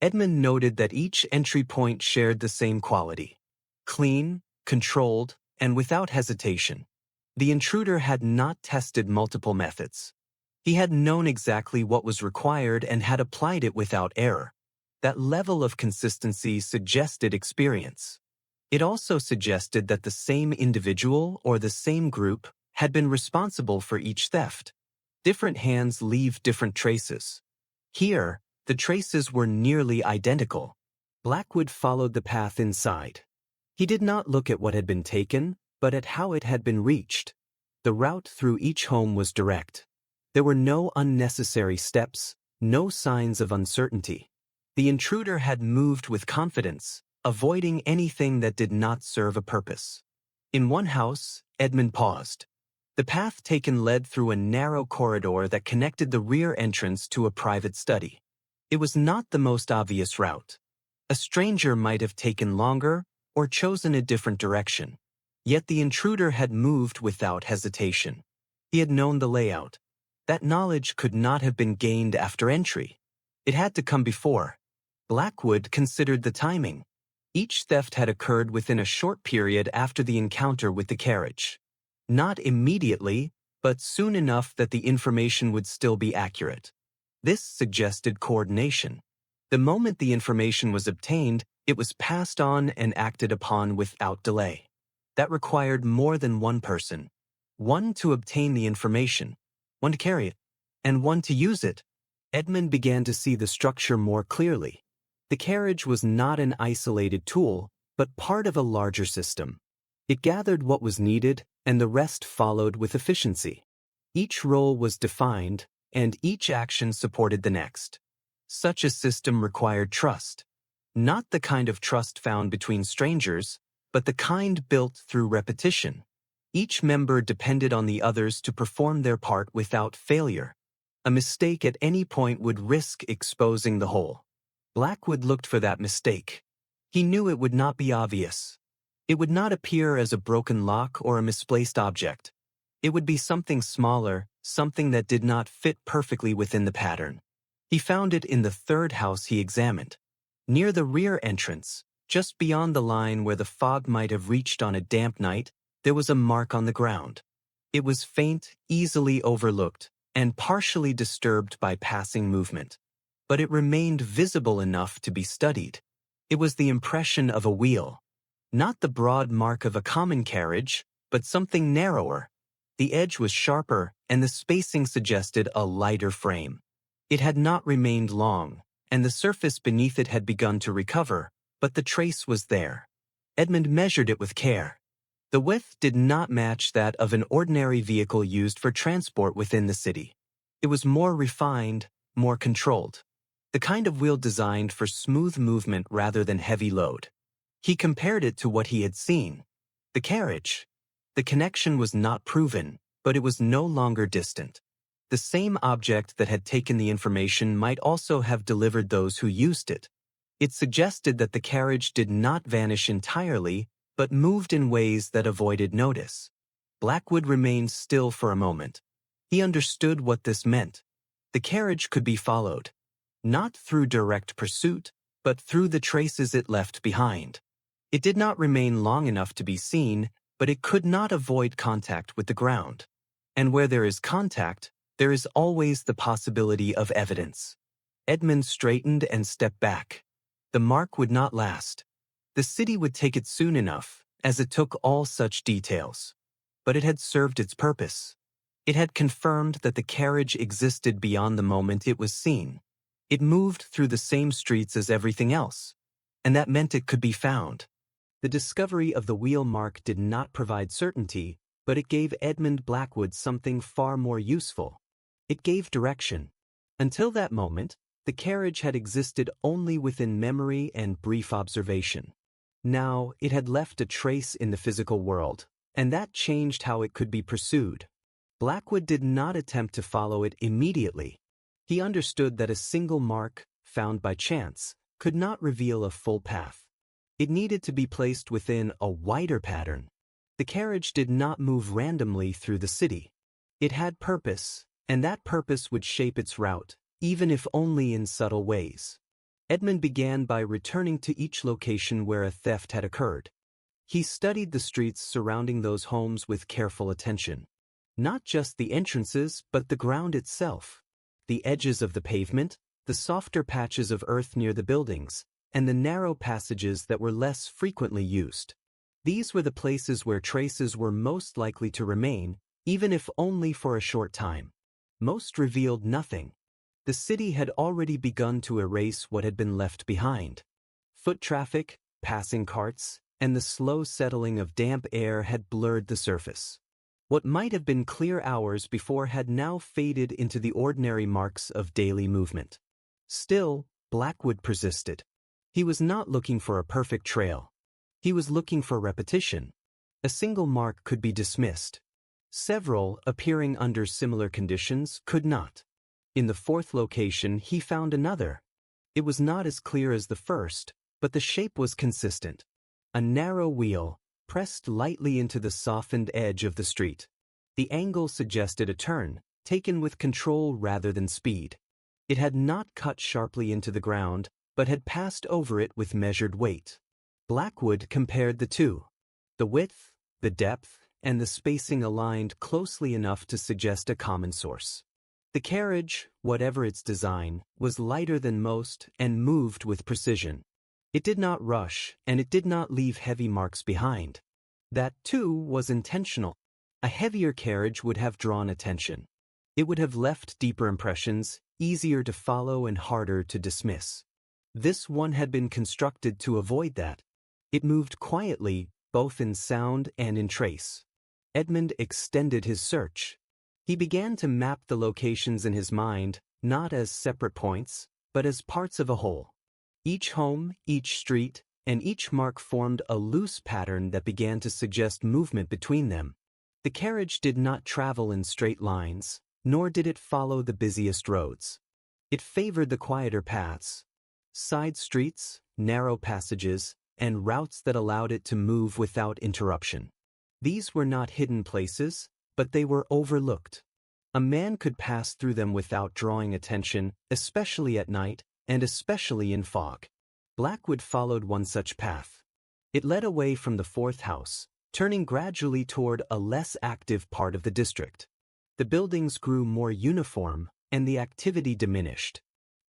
Edmund noted that each entry point shared the same quality. Clean, controlled, and without hesitation. The intruder had not tested multiple methods. He had known exactly what was required and had applied it without error. That level of consistency suggested experience. It also suggested that the same individual or the same group had been responsible for each theft. Different hands leave different traces. Here, the traces were nearly identical. Blackwood followed the path inside. He did not look at what had been taken, but at how it had been reached. The route through each home was direct. There were no unnecessary steps, no signs of uncertainty. The intruder had moved with confidence, avoiding anything that did not serve a purpose. In one house, Edmund paused. The path taken led through a narrow corridor that connected the rear entrance to a private study. It was not the most obvious route. A stranger might have taken longer or chosen a different direction. Yet the intruder had moved without hesitation. He had known the layout. That knowledge could not have been gained after entry. It had to come before. Blackwood considered the timing. Each theft had occurred within a short period after the encounter with the carriage. Not immediately, but soon enough that the information would still be accurate. This suggested coordination. The moment the information was obtained, it was passed on and acted upon without delay. That required more than one person. One to obtain the information, one to carry it, and one to use it. Edmund began to see the structure more clearly. The carriage was not an isolated tool, but part of a larger system. It gathered what was needed, and the rest followed with efficiency. Each role was defined, and each action supported the next. Such a system required trust. Not the kind of trust found between strangers, but the kind built through repetition. Each member depended on the others to perform their part without failure. A mistake at any point would risk exposing the whole. Blackwood looked for that mistake. He knew it would not be obvious. It would not appear as a broken lock or a misplaced object. It would be something smaller, something that did not fit perfectly within the pattern. He found it in the third house he examined. Near the rear entrance, just beyond the line where the fog might have reached on a damp night, there was a mark on the ground. It was faint, easily overlooked, and partially disturbed by passing movement. But it remained visible enough to be studied. It was the impression of a wheel. Not the broad mark of a common carriage, but something narrower. The edge was sharper, and the spacing suggested a lighter frame. It had not remained long, and the surface beneath it had begun to recover, but the trace was there. Edmund measured it with care. The width did not match that of an ordinary vehicle used for transport within the city. It was more refined, more controlled. The kind of wheel designed for smooth movement rather than heavy load. He compared it to what he had seen. The carriage. The connection was not proven, but it was no longer distant. The same object that had taken the information might also have delivered those who used it. It suggested that the carriage did not vanish entirely, but moved in ways that avoided notice. Blackwood remained still for a moment. He understood what this meant. The carriage could be followed, not through direct pursuit, but through the traces it left behind. It did not remain long enough to be seen, but it could not avoid contact with the ground. And where there is contact, there is always the possibility of evidence. Edmund straightened and stepped back. The mark would not last. The city would take it soon enough, as it took all such details. but it had served its purpose. It had confirmed that the carriage existed beyond the moment it was seen. It moved through the same streets as everything else, and that meant it could be found. The discovery of the wheel mark did not provide certainty, but it gave Edmund Blackwood something far more useful. It gave direction. Until that moment, the carriage had existed only within memory and brief observation. Now, it had left a trace in the physical world, and that changed how it could be pursued. Blackwood did not attempt to follow it immediately. He understood that a single mark, found by chance, could not reveal a full path. It needed to be placed within a wider pattern. The carriage did not move randomly through the city. It had purpose, and that purpose would shape its route, even if only in subtle ways. Edmund began by returning to each location where a theft had occurred. He studied the streets surrounding those homes with careful attention. Not just the entrances, but the ground itself. The edges of the pavement, the softer patches of earth near the buildings, and the narrow passages that were less frequently used. These were the places where traces were most likely to remain, even if only for a short time. Most revealed nothing. The city had already begun to erase what had been left behind. Foot traffic, passing carts, and the slow settling of damp air had blurred the surface. What might have been clear hours before had now faded into the ordinary marks of daily movement. Still, Blackwood persisted. He was not looking for a perfect trail. He was looking for repetition. A single mark could be dismissed. Several, appearing under similar conditions, could not. In the fourth location, he found another. It was not as clear as the first, but the shape was consistent. A narrow wheel, pressed lightly into the softened edge of the street. The angle suggested a turn, taken with control rather than speed. It had not cut sharply into the ground, but had passed over it with measured weight. Blackwood compared the two. The width, the depth, and the spacing aligned closely enough to suggest a common source. The carriage, whatever its design, was lighter than most and moved with precision. It did not rush, and it did not leave heavy marks behind. That, too, was intentional. A heavier carriage would have drawn attention. It would have left deeper impressions, easier to follow and harder to dismiss. This one had been constructed to avoid that. It moved quietly, both in sound and in trace. Edmund extended his search. He began to map the locations in his mind, not as separate points, but as parts of a whole. Each home, each street, and each mark formed a loose pattern that began to suggest movement between them. The carriage did not travel in straight lines, nor did it follow the busiest roads. It favored the quieter paths. Side streets, narrow passages, and routes that allowed it to move without interruption. These were not hidden places, but they were overlooked. A man could pass through them without drawing attention, especially at night, and especially in fog. Blackwood followed one such path. It led away from the fourth house, turning gradually toward a less active part of the district. The buildings grew more uniform, and the activity diminished.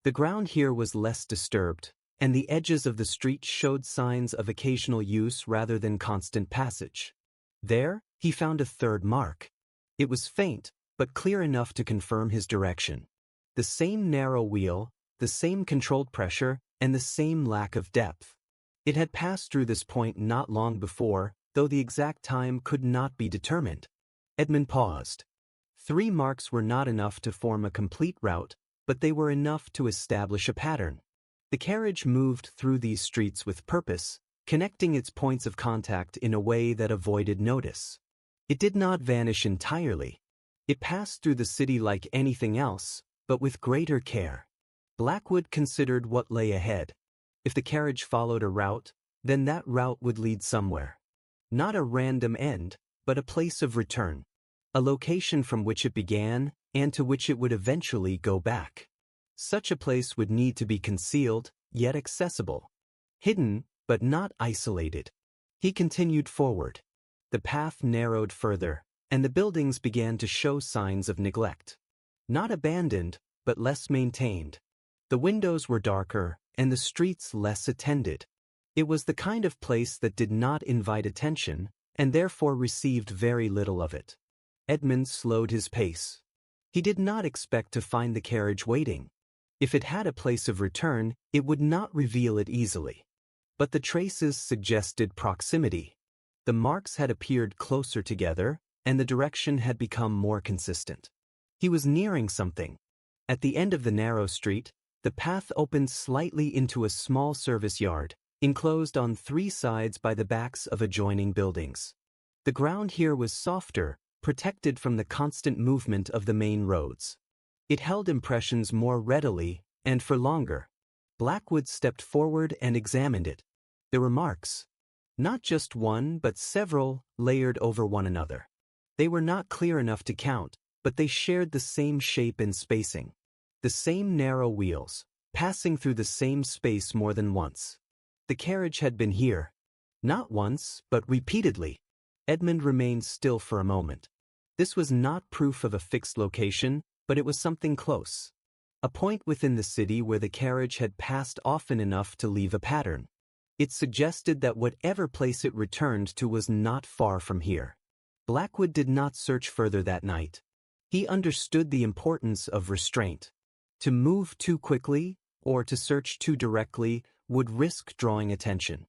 The ground here was less disturbed, and the edges of the street showed signs of occasional use rather than constant passage. There, he found a third mark. It was faint, but clear enough to confirm his direction. The same narrow wheel, the same controlled pressure, and the same lack of depth. It had passed through this point not long before, though the exact time could not be determined. Edmund paused. 3 marks were not enough to form a complete route, but they were enough to establish a pattern. The carriage moved through these streets with purpose, connecting its points of contact in a way that avoided notice. It did not vanish entirely. It passed through the city like anything else, but with greater care. Blackwood considered what lay ahead. If the carriage followed a route, then that route would lead somewhere. Not a random end, but a place of return. A location from which it began and to which it would eventually go back. Such a place would need to be concealed, yet accessible. Hidden, but not isolated. He continued forward. The path narrowed further, and the buildings began to show signs of neglect. Not abandoned, but less maintained. The windows were darker, and the streets less attended. It was the kind of place that did not invite attention, and therefore received very little of it. Edmund slowed his pace. He did not expect to find the carriage waiting. If it had a place of return, it would not reveal it easily. But the traces suggested proximity. The marks had appeared closer together, and the direction had become more consistent. He was nearing something. At the end of the narrow street, the path opened slightly into a small service yard, enclosed on 3 sides by the backs of adjoining buildings. The ground here was softer, protected from the constant movement of the main roads. It held impressions more readily and for longer. Blackwood stepped forward and examined it. There were marks. Not just one, but several, layered over one another. They were not clear enough to count, but they shared the same shape and spacing. The same narrow wheels, passing through the same space more than once. The carriage had been here. Not once, but repeatedly. Edmund remained still for a moment. This was not proof of a fixed location, but it was something close. A point within the city where the carriage had passed often enough to leave a pattern. It suggested that whatever place it returned to was not far from here. Blackwood did not search further that night. He understood the importance of restraint. To move too quickly, or to search too directly, would risk drawing attention.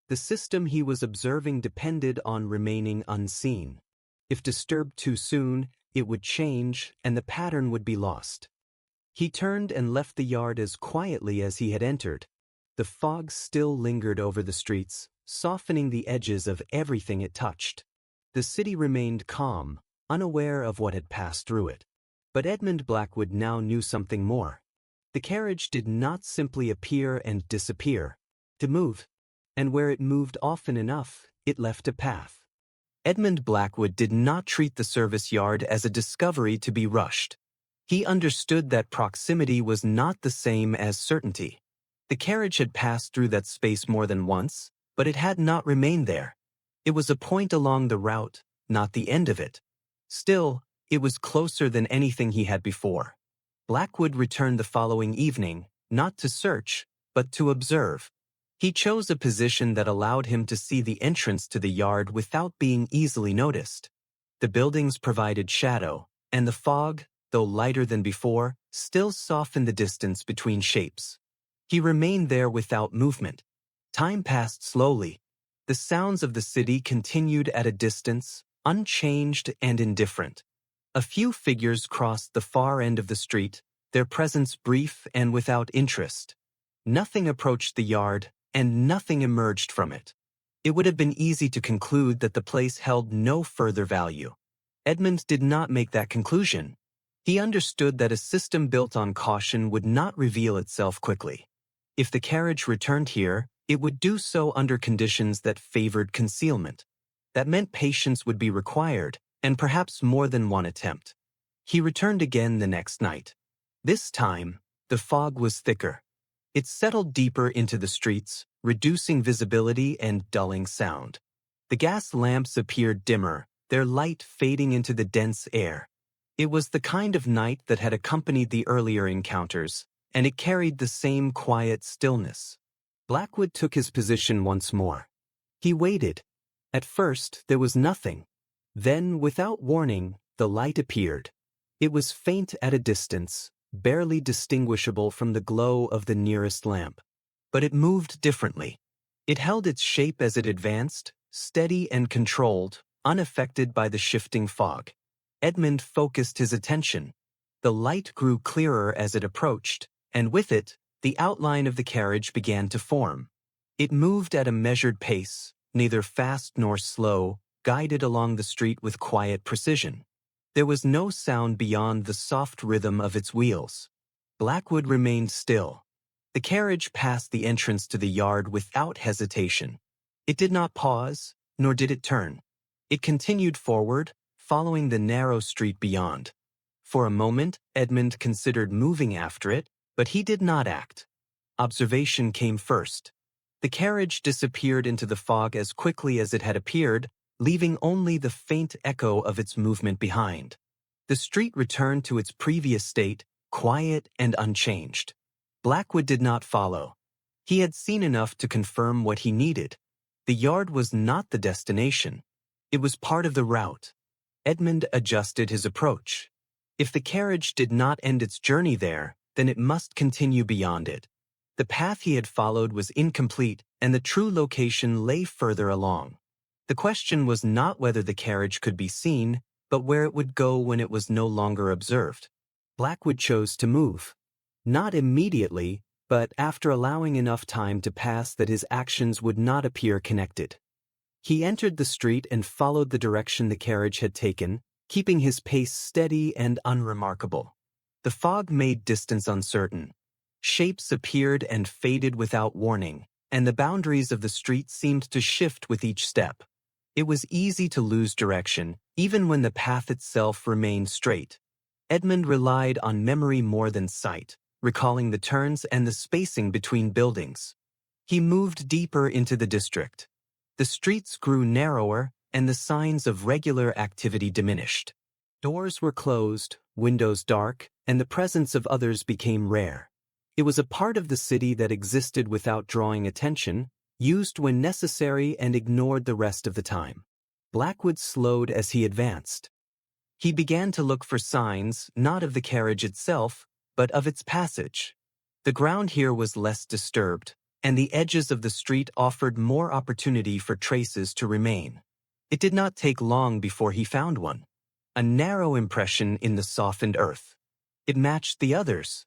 The system he was observing depended on remaining unseen. If disturbed too soon, it would change, and the pattern would be lost. He turned and left the yard as quietly as he had entered. The fog still lingered over the streets, softening the edges of everything it touched. The city remained calm, unaware of what had passed through it. But Edmund Blackwood now knew something more. The carriage did not simply appear and disappear. To move. And where it moved often enough, it left a path. Edmund Blackwood did not treat the service yard as a discovery to be rushed. He understood that proximity was not the same as certainty. The carriage had passed through that space more than once, but it had not remained there. It was a point along the route, not the end of it. Still, it was closer than anything he had before. Blackwood returned the following evening, not to search, but to observe. He chose a position that allowed him to see the entrance to the yard without being easily noticed. The buildings provided shadow, and the fog, though lighter than before, still softened the distance between shapes. He remained there without movement. Time passed slowly. The sounds of the city continued at a distance, unchanged and indifferent. A few figures crossed the far end of the street, their presence brief and without interest. Nothing approached the yard, and nothing emerged from it. It would have been easy to conclude that the place held no further value. Edmund did not make that conclusion. He understood that a system built on caution would not reveal itself quickly. If the carriage returned here, it would do so under conditions that favored concealment. That meant patience would be required, and perhaps more than one attempt. He returned again the next night. This time, the fog was thicker. It settled deeper into the streets, reducing visibility and dulling sound. The gas lamps appeared dimmer, their light fading into the dense air. It was the kind of night that had accompanied the earlier encounters, and it carried the same quiet stillness. Blackwood took his position once more. He waited. At first, there was nothing. Then, without warning, the light appeared. It was faint at a distance, barely distinguishable from the glow of the nearest lamp. But it moved differently. It held its shape as it advanced, steady and controlled, unaffected by the shifting fog. Edmund focused his attention. The light grew clearer as it approached, and with it, the outline of the carriage began to form. It moved at a measured pace, neither fast nor slow, guided along the street with quiet precision. There was no sound beyond the soft rhythm of its wheels. Blackwood remained still. The carriage passed the entrance to the yard without hesitation. It did not pause, nor did it turn. It continued forward, following the narrow street beyond. For a moment, Edmund considered moving after it, but he did not act. Observation came first. The carriage disappeared into the fog as quickly as it had appeared, leaving only the faint echo of its movement behind. The street returned to its previous state, quiet and unchanged. Blackwood did not follow. He had seen enough to confirm what he needed. The yard was not the destination. It was part of the route. Edmund adjusted his approach. If the carriage did not end its journey there, then it must continue beyond it. The path he had followed was incomplete, and the true location lay further along. The question was not whether the carriage could be seen, but where it would go when it was no longer observed. Blackwood chose to move. Not immediately, but after allowing enough time to pass that his actions would not appear connected. He entered the street and followed the direction the carriage had taken, keeping his pace steady and unremarkable. The fog made distance uncertain. Shapes appeared and faded without warning, and the boundaries of the street seemed to shift with each step. It was easy to lose direction, even when the path itself remained straight. Edmund relied on memory more than sight, recalling the turns and the spacing between buildings. He moved deeper into the district. The streets grew narrower, and the signs of regular activity diminished. Doors were closed, windows dark, and the presence of others became rare. It was a part of the city that existed without drawing attention, used when necessary and ignored the rest of the time. Blackwood slowed as he advanced. He began to look for signs, not of the carriage itself, but of its passage. The ground here was less disturbed, and the edges of the street offered more opportunity for traces to remain. It did not take long before he found one. A narrow impression in the softened earth. It matched the others.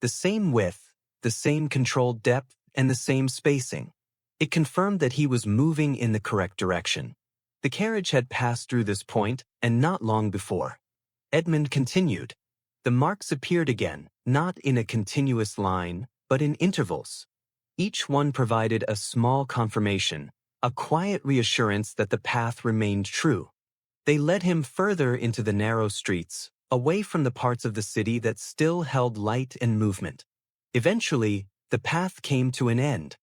The same width, the same controlled depth, and the same spacing. It confirmed that he was moving in the correct direction. The carriage had passed through this point, and not long before. Edmund continued. The marks appeared again, not in a continuous line, but in intervals. Each one provided a small confirmation, a quiet reassurance that the path remained true. They led him further into the narrow streets, away from the parts of the city that still held light and movement. Eventually, the path came to an end.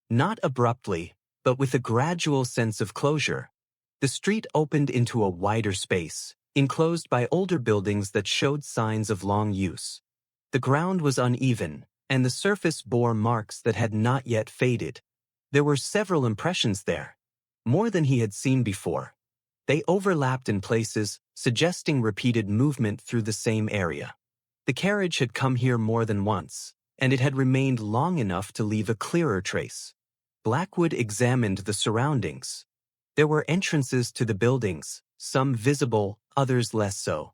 Not abruptly, but with a gradual sense of closure. The street opened into a wider space, enclosed by older buildings that showed signs of long use. The ground was uneven, and the surface bore marks that had not yet faded. There were several impressions there, more than he had seen before. They overlapped in places, suggesting repeated movement through the same area. The carriage had come here more than once, and it had remained long enough to leave a clearer trace. Blackwood examined the surroundings. There were entrances to the buildings, some visible, others less so.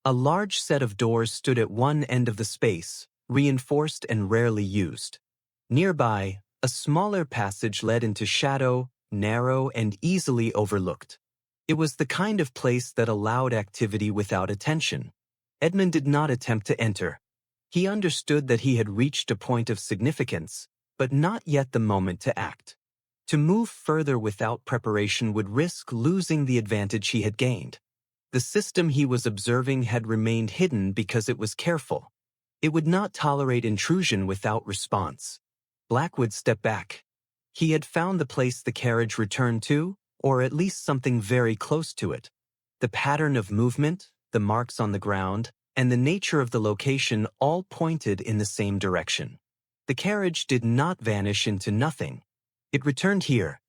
A large set of doors stood at one end of the space, reinforced and rarely used. Nearby, a smaller passage led into shadow, narrow and easily overlooked. It was the kind of place that allowed activity without attention. Edmund did not attempt to enter. He understood that he had reached a point of significance, but not yet the moment to act. To move further without preparation would risk losing the advantage he had gained. The system he was observing had remained hidden because it was careful. It would not tolerate intrusion without response. Blackwood stepped back. He had found the place the carriage returned to, or at least something very close to it. The pattern of movement, the marks on the ground, and the nature of the location all pointed in the same direction. The carriage did not vanish into nothing. It returned here,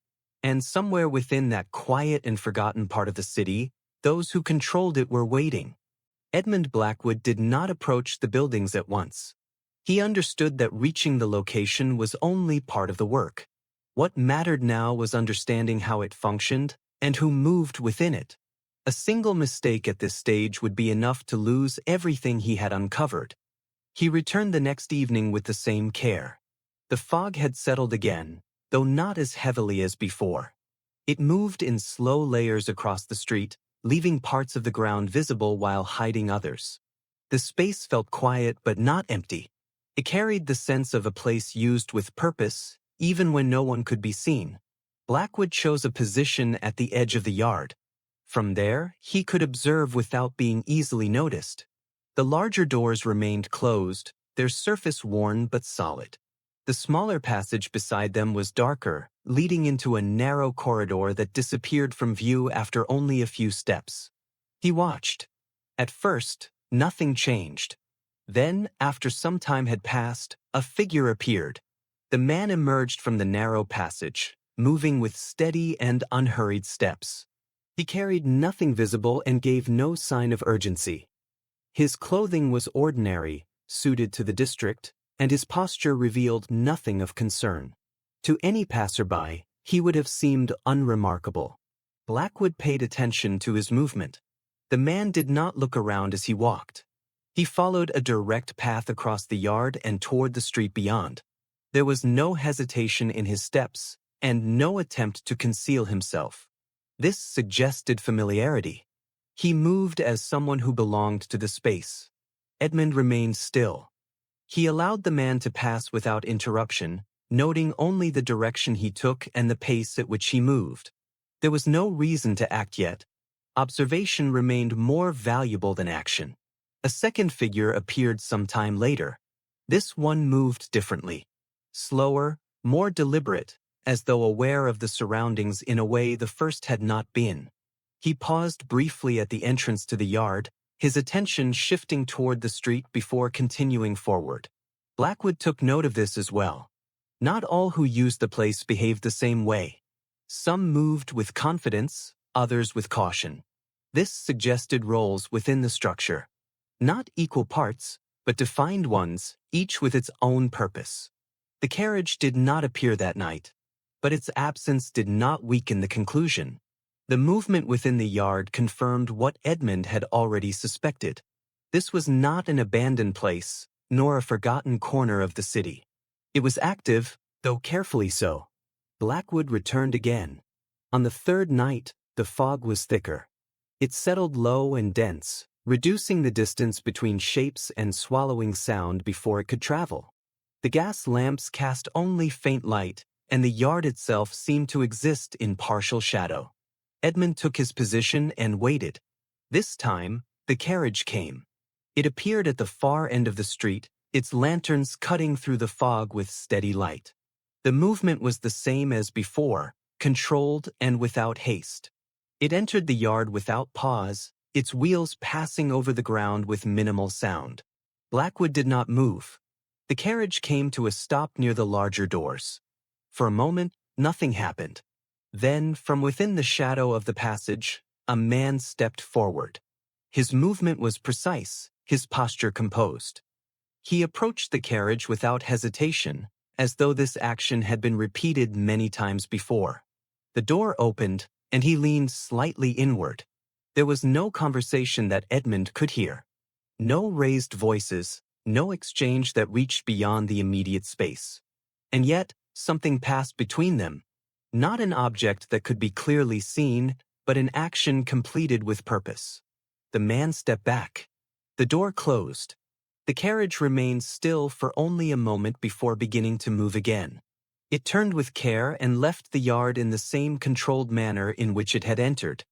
and somewhere within that quiet and forgotten part of the city, those who controlled it were waiting. Edmund Blackwood did not approach the buildings at once. He understood that reaching the location was only part of the work. What mattered now was understanding how it functioned and who moved within it. A single mistake at this stage would be enough to lose everything he had uncovered. He returned the next evening with the same care. The fog had settled again, though not as heavily as before. It moved in slow layers across the street, leaving parts of the ground visible while hiding others. The space felt quiet but not empty. It carried the sense of a place used with purpose, even when no one could be seen. Blackwood chose a position at the edge of the yard. From there, he could observe without being easily noticed. The larger doors remained closed, their surface worn but solid. The smaller passage beside them was darker, leading into a narrow corridor that disappeared from view after only a few steps. He watched. At first, nothing changed. Then, after some time had passed, a figure appeared. The man emerged from the narrow passage, moving with steady and unhurried steps. He carried nothing visible and gave no sign of urgency. His clothing was ordinary, suited to the district, and his posture revealed nothing of concern. To any passerby, he would have seemed unremarkable. Blackwood paid attention to his movement. The man did not look around as he walked. He followed a direct path across the yard and toward the street beyond. There was no hesitation in his steps, and no attempt to conceal himself. This suggested familiarity. He moved as someone who belonged to the space. Edmund remained still. He allowed the man to pass without interruption, noting only the direction he took and the pace at which he moved. There was no reason to act yet. Observation remained more valuable than action. A second figure appeared some time later. This one moved differently. Slower, more deliberate, as though aware of the surroundings in a way the first had not been. He paused briefly at the entrance to the yard, his attention shifting toward the street before continuing forward. Blackwood took note of this as well. Not all who used the place behaved the same way. Some moved with confidence, others with caution. This suggested roles within the structure. Not equal parts, but defined ones, each with its own purpose. The carriage did not appear that night, but its absence did not weaken the conclusion. The movement within the yard confirmed what Edmund had already suspected. This was not an abandoned place, nor a forgotten corner of the city. It was active, though carefully so. Blackwood returned again. On the third night, the fog was thicker. It settled low and dense, reducing the distance between shapes and swallowing sound before it could travel. The gas lamps cast only faint light, and the yard itself seemed to exist in partial shadow. Edmund took his position and waited. This time, the carriage came. It appeared at the far end of the street, its lanterns cutting through the fog with steady light. The movement was the same as before, controlled and without haste. It entered the yard without pause, its wheels passing over the ground with minimal sound. Blackwood did not move. The carriage came to a stop near the larger doors. For a moment, nothing happened. Then, from within the shadow of the passage, a man stepped forward. His movement was precise, his posture composed. He approached the carriage without hesitation, as though this action had been repeated many times before. The door opened, and he leaned slightly inward. There was no conversation that Edmund could hear. No raised voices, no exchange that reached beyond the immediate space. And yet, something passed between them. Not an object that could be clearly seen, but an action completed with purpose. The man stepped back. The door closed. The carriage remained still for only a moment before beginning to move again. It turned with care and left the yard in the same controlled manner in which it had entered.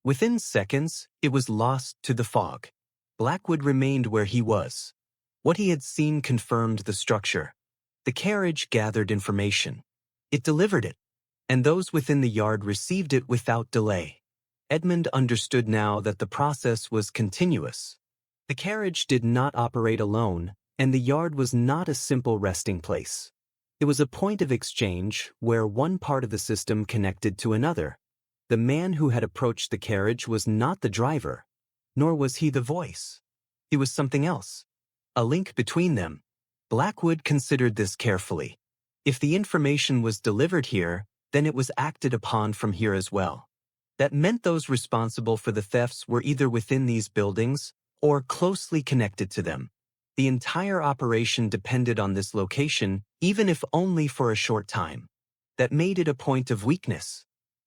Within seconds, it was lost to the fog. Blackwood remained where he was. What he had seen confirmed the structure. The carriage gathered information. It delivered it, and those within the yard received it without delay. Edmund understood now that the process was continuous. The carriage did not operate alone, and the yard was not a simple resting place. It was a point of exchange where one part of the system connected to another. The man who had approached the carriage was not the driver, nor was he the voice. He was something else, a link between them. Blackwood considered this carefully. If the information was delivered here, then it was acted upon from here as well. That meant those responsible for the thefts were either within these buildings or closely connected to them. The entire operation depended on this location, even if only for a short time. That made it a point of weakness.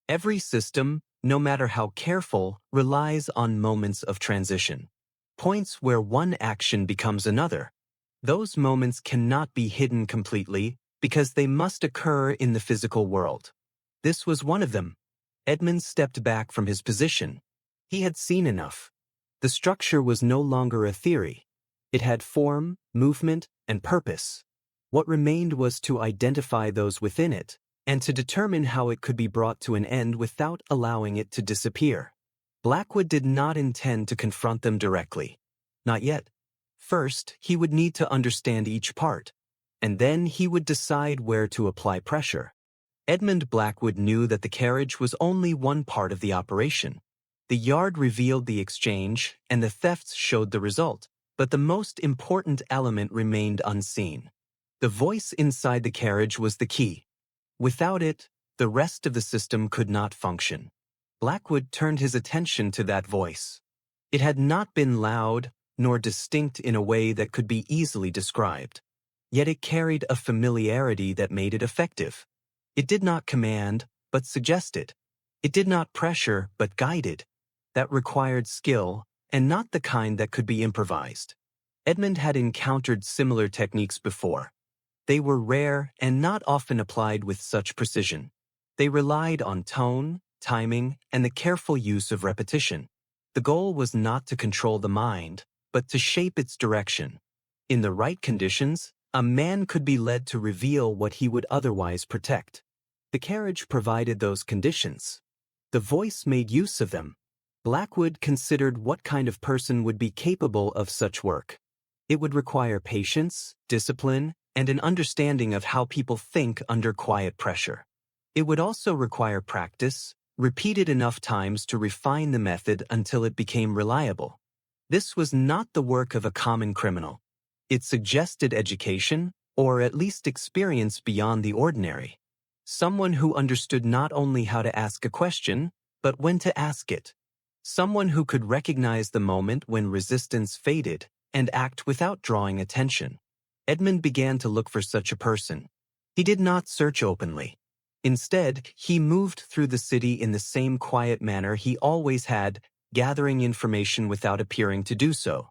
Every system, no matter how careful, relies on moments of transition. Points where one action becomes another. Those moments cannot be hidden completely because they must occur in the physical world. This was one of them. Edmund stepped back from his position. He had seen enough. The structure was no longer a theory. It had form, movement, and purpose. What remained was to identify those within it, and to determine how it could be brought to an end without allowing it to disappear. Blackwood did not intend to confront them directly. Not yet. First, he would need to understand each part, and then he would decide where to apply pressure. Edmund Blackwood knew that the carriage was only one part of the operation. The yard revealed the exchange, and the thefts showed the result, but the most important element remained unseen. The voice inside the carriage was the key. Without it, the rest of the system could not function. Blackwood turned his attention to that voice. It had not been loud, nor distinct in a way that could be easily described. Yet it carried a familiarity that made it effective. It did not command, but suggested. It did not pressure, but guided. That required skill, and not the kind that could be improvised. Edmund had encountered similar techniques before. They were rare and not often applied with such precision. They relied on tone, timing, and the careful use of repetition. The goal was not to control the mind, but to shape its direction. In the right conditions, a man could be led to reveal what he would otherwise protect. The carriage provided those conditions. The voice made use of them. Blackwood considered what kind of person would be capable of such work. It would require patience, discipline, and an understanding of how people think under quiet pressure. It would also require practice, repeated enough times to refine the method until it became reliable. This was not the work of a common criminal. It suggested education, or at least experience beyond the ordinary. Someone who understood not only how to ask a question, but when to ask it. Someone who could recognize the moment when resistance faded and act without drawing attention. Edmund began to look for such a person. He did not search openly. Instead, he moved through the city in the same quiet manner he always had, gathering information without appearing to do so.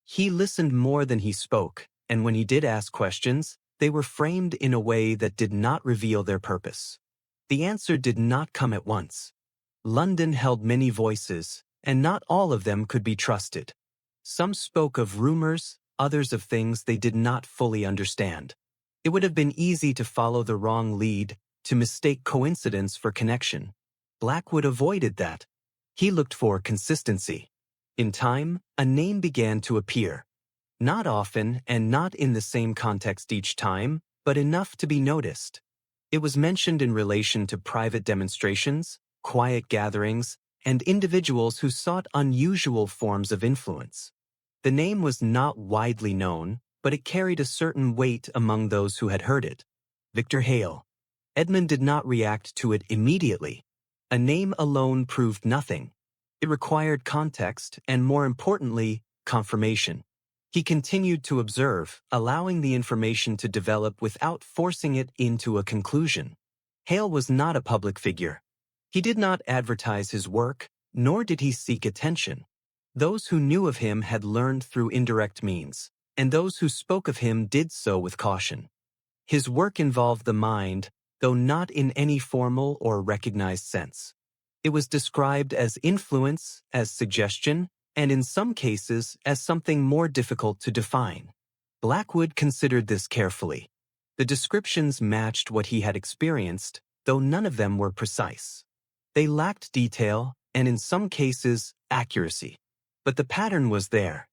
He listened more than he spoke, and when he did ask questions, they were framed in a way that did not reveal their purpose. The answer did not come at once. London held many voices, and not all of them could be trusted. Some spoke of rumors, others of things they did not fully understand. It would have been easy to follow the wrong lead, to mistake coincidence for connection. Blackwood avoided that. He looked for consistency. In time, a name began to appear. Not often and not in the same context each time, but enough to be noticed. It was mentioned in relation to private demonstrations, quiet gatherings, and individuals who sought unusual forms of influence. The name was not widely known, but it carried a certain weight among those who had heard it. Victor Hale. Edmund did not react to it immediately. A name alone proved nothing. It required context and, more importantly, confirmation. He continued to observe, allowing the information to develop without forcing it into a conclusion. Hale was not a public figure. He did not advertise his work, nor did he seek attention. Those who knew of him had learned through indirect means, and those who spoke of him did so with caution. His work involved the mind, though not in any formal or recognized sense. It was described as influence, as suggestion, and in some cases as something more difficult to define. Blackwood considered this carefully. The descriptions matched what he had experienced, though none of them were precise. They lacked detail, and in some cases, accuracy. But the pattern was there.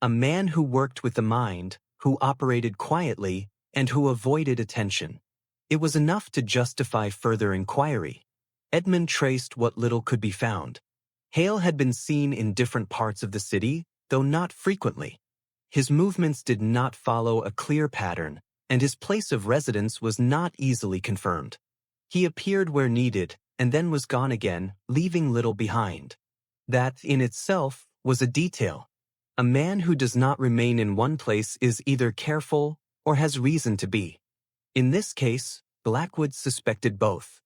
A man who worked with the mind, who operated quietly, and who avoided attention. It was enough to justify further inquiry. Edmund traced what little could be found. Hale had been seen in different parts of the city, though not frequently. His movements did not follow a clear pattern, and his place of residence was not easily confirmed. He appeared where needed, and then was gone again, leaving little behind. That, in itself, was a detail. A man who does not remain in one place is either careful or has reason to be. In this case, Blackwood suspected both.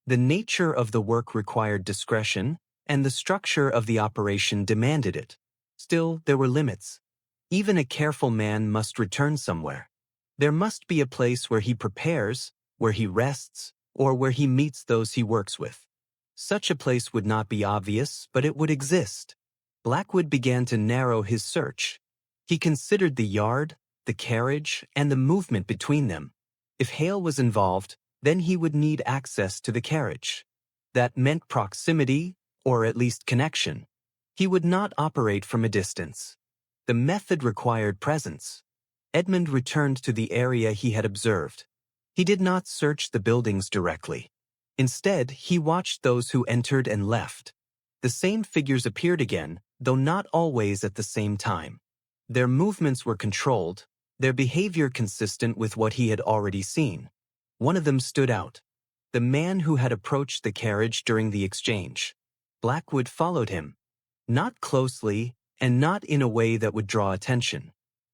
The nature of the work required discretion, and the structure of the operation demanded it. Still, there were limits. Even a careful man must return somewhere. There must be a place where he prepares, where he rests, or where he meets those he works with. Such a place would not be obvious, but it would exist. Blackwood began to narrow his search. He considered the yard, the carriage, and the movement between them. If Hale was involved, then he would need access to the carriage. That meant proximity, or at least connection. He would not operate from a distance. The method required presence. Edmund returned to the area he had observed. He did not search the buildings directly. Instead, he watched those who entered and left. The same figures appeared again, though not always at the same time. Their movements were controlled, their behavior consistent with what he had already seen. One of them stood out. The man who had approached the carriage during the exchange. Blackwood followed him. Not closely, and not in a way that would draw attention.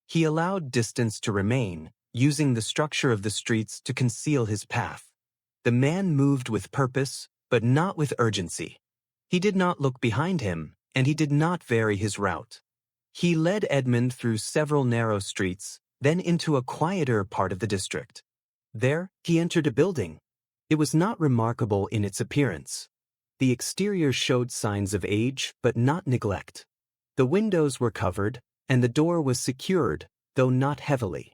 He allowed distance to remain, using the structure of the streets to conceal his path. The man moved with purpose, but not with urgency. He did not look behind him, and he did not vary his route. He led Edmund through several narrow streets, then into a quieter part of the district. There, he entered a building. It was not remarkable in its appearance. The exterior showed signs of age, but not neglect. The windows were covered, and the door was secured, though not heavily.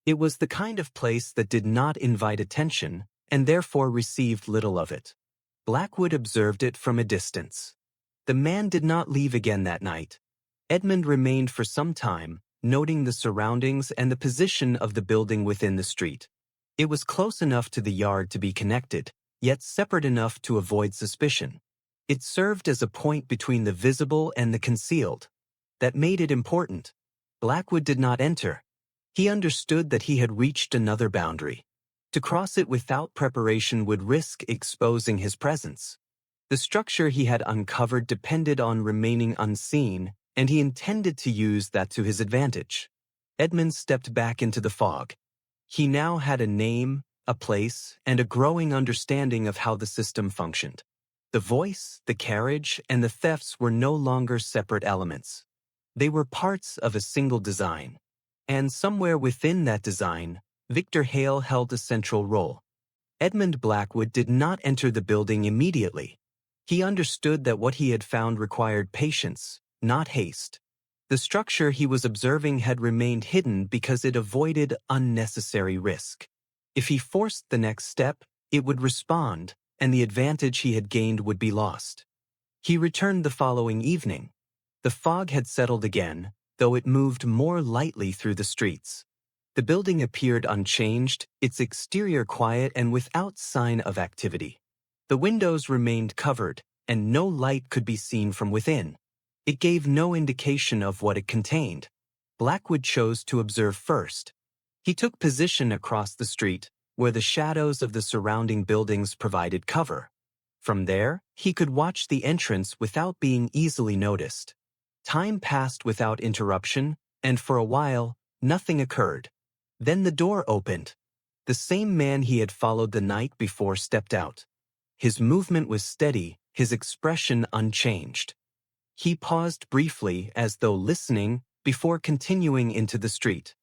It was the kind of place that did not invite attention, and therefore received little of it. Blackwood observed it from a distance. The man did not leave again that night. Edmund remained for some time, noting the surroundings and the position of the building within the street. It was close enough to the yard to be connected, yet separate enough to avoid suspicion. It served as a point between the visible and the concealed. That made it important. Blackwood did not enter. He understood that he had reached another boundary. To cross it without preparation would risk exposing his presence. The structure he had uncovered depended on remaining unseen, and he intended to use that to his advantage. Edmund stepped back into the fog. He now had a name, a place, and a growing understanding of how the system functioned. The voice, the carriage, and the thefts were no longer separate elements. They were parts of a single design. And somewhere within that design, Victor Hale held a central role. Edmund Blackwood did not enter the building immediately. He understood that what he had found required patience, not haste. The structure he was observing had remained hidden because it avoided unnecessary risk. If he forced the next step, it would respond, and the advantage he had gained would be lost. He returned the following evening. The fog had settled again, though it moved more lightly through the streets. The building appeared unchanged, its exterior quiet and without sign of activity. The windows remained covered, and no light could be seen from within. It gave no indication of what it contained. Blackwood chose to observe first. He took position across the street, where the shadows of the surrounding buildings provided cover. From there, he could watch the entrance without being easily noticed. Time passed without interruption, and for a while, nothing occurred. Then the door opened. The same man he had followed the night before stepped out. His movement was steady, his expression unchanged. He paused briefly as though listening before continuing into the street.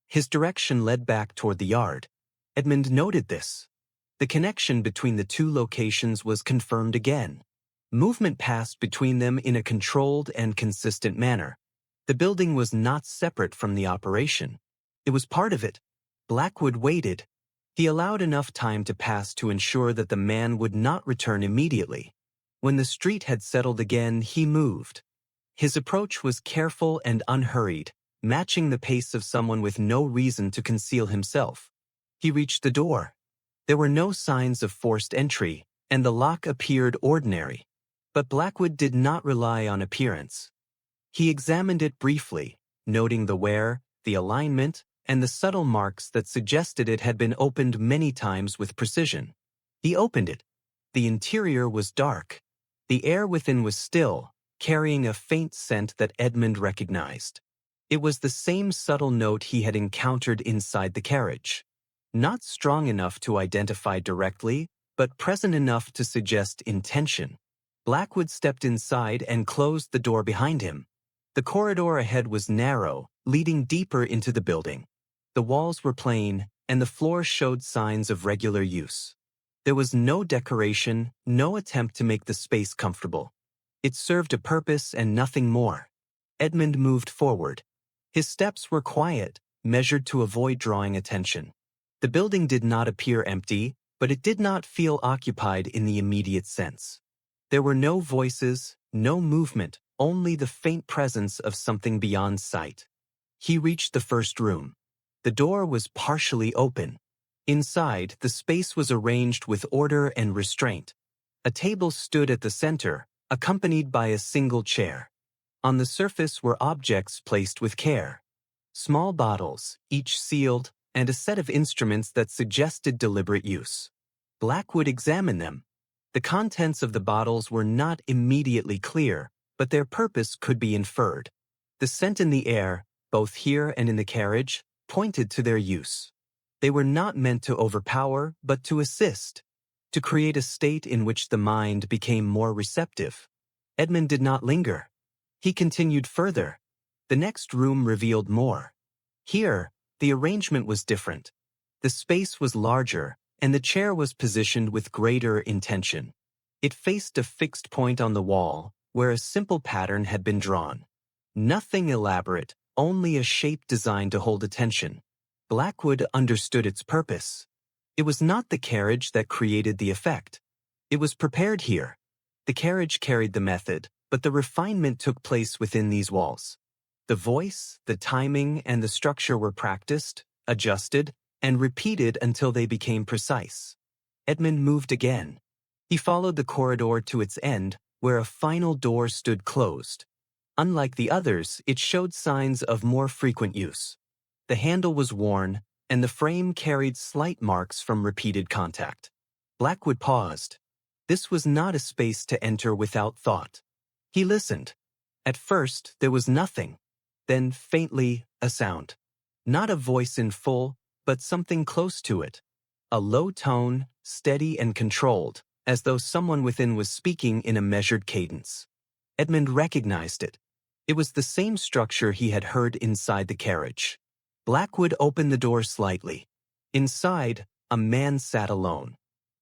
His direction led back toward the yard. Edmund noted this. The connection between the two locations was confirmed again. Movement passed between them in a controlled and consistent manner. The building was not separate from the operation. It was part of it. Blackwood waited. He allowed enough time to pass to ensure that the man would not return immediately. When the street had settled again, he moved. His approach was careful and unhurried, matching the pace of someone with no reason to conceal himself. He reached the door. There were no signs of forced entry, and the lock appeared ordinary. But Blackwood did not rely on appearance. He examined it briefly, noting the wear, the alignment, and the subtle marks that suggested it had been opened many times with precision. He opened it. The interior was dark. The air within was still, carrying a faint scent that Edmund recognized. It was the same subtle note he had encountered inside the carriage. Not strong enough to identify directly, but present enough to suggest intention. Blackwood stepped inside and closed the door behind him. The corridor ahead was narrow, leading deeper into the building. The walls were plain, and the floor showed signs of regular use. There was no decoration, no attempt to make the space comfortable. It served a purpose and nothing more. Edmund moved forward. His steps were quiet, measured to avoid drawing attention. The building did not appear empty, but it did not feel occupied in the immediate sense. There were no voices, no movement, only the faint presence of something beyond sight. He reached the first room. The door was partially open. Inside, the space was arranged with order and restraint. A table stood at the center, accompanied by a single chair. On the surface were objects placed with care. Small bottles, each sealed, and a set of instruments that suggested deliberate use. Blackwood examined them. The contents of the bottles were not immediately clear, but their purpose could be inferred. The scent in the air, both here and in the carriage, pointed to their use. They were not meant to overpower, but to assist, to create a state in which the mind became more receptive. Edmund did not linger. He continued further. The next room revealed more. Here, the arrangement was different. The space was larger, and the chair was positioned with greater intention. It faced a fixed point on the wall, where a simple pattern had been drawn. Nothing elaborate, only a shape designed to hold attention. Blackwood understood its purpose. It was not the carriage that created the effect. It was prepared here. The carriage carried the method, but the refinement took place within these walls. The voice, the timing, and the structure were practiced, adjusted, and repeated until they became precise. Edmund moved again. He followed the corridor to its end, where a final door stood closed. Unlike the others, it showed signs of more frequent use. The handle was worn, and the frame carried slight marks from repeated contact. Blackwood paused. This was not a space to enter without thought. He listened. At first, there was nothing. Then, faintly, a sound. Not a voice in full, but something close to it. A low tone, steady and controlled, as though someone within was speaking in a measured cadence. Edmund recognized it. It was the same structure he had heard inside the carriage. Blackwood opened the door slightly. Inside, a man sat alone.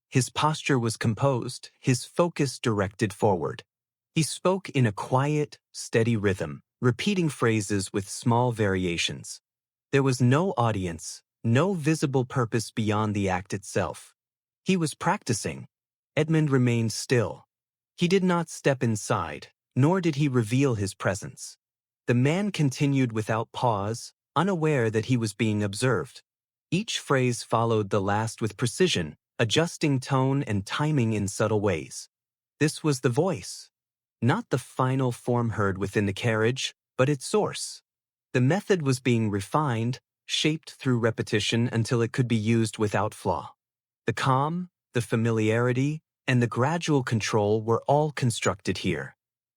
His posture was composed, his focus directed forward. He spoke in a quiet, steady rhythm, repeating phrases with small variations. There was no audience, no visible purpose beyond the act itself. He was practicing. Edmund remained still. He did not step inside, nor did he reveal his presence. The man continued without pause, unaware that he was being observed. Each phrase followed the last with precision, adjusting tone and timing in subtle ways. This was the voice. Not the final form heard within the carriage, but its source. The method was being refined, shaped through repetition until it could be used without flaw. The calm, the familiarity, and the gradual control were all constructed here.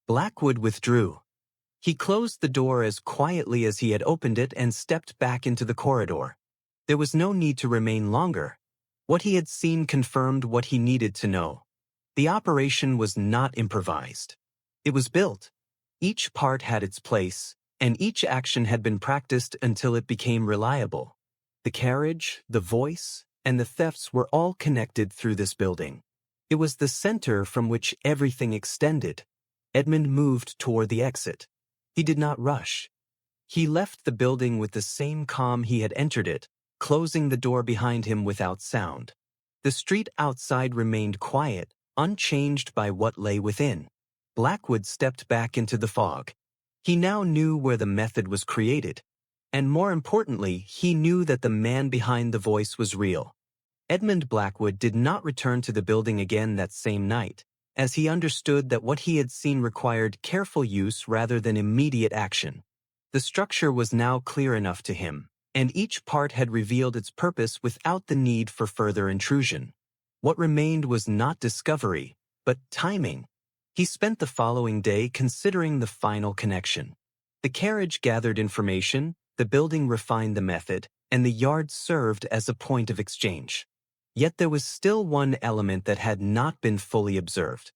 Blackwood withdrew. He closed the door as quietly as he had opened it and stepped back into the corridor. There was no need to remain longer. What he had seen confirmed what he needed to know. The operation was not improvised. It was built. Each part had its place, and each action had been practiced until it became reliable. The carriage, the voice, and the thefts were all connected through this building. It was the center from which everything extended. Edmund moved toward the exit. He did not rush. He left the building with the same calm he had entered it, closing the door behind him without sound. The street outside remained quiet, unchanged by what lay within. Blackwood stepped back into the fog. He now knew where the method was created, and more importantly, he knew that the man behind the voice was real. Edmund Blackwood did not return to the building again that same night, as he understood that what he had seen required careful use rather than immediate action. The structure was now clear enough to him, and each part had revealed its purpose without the need for further intrusion. What remained was not discovery, but timing. He spent the following day considering the final connection. The carriage gathered information, the building refined the method, and the yard served as a point of exchange. Yet there was still one element that had not been fully observed.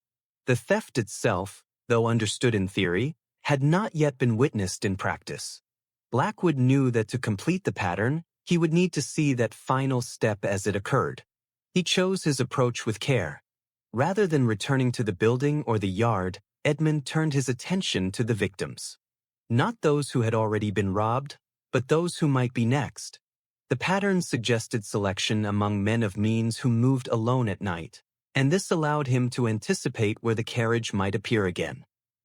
The theft itself, though understood in theory, had not yet been witnessed in practice. Blackwood knew that to complete the pattern, he would need to see that final step as it occurred. He chose his approach with care. Rather than returning to the building or the yard, Edmund turned his attention to the victims. Not those who had already been robbed, but those who might be next. The pattern suggested selection among men of means who moved alone at night, and this allowed him to anticipate where the carriage might appear again.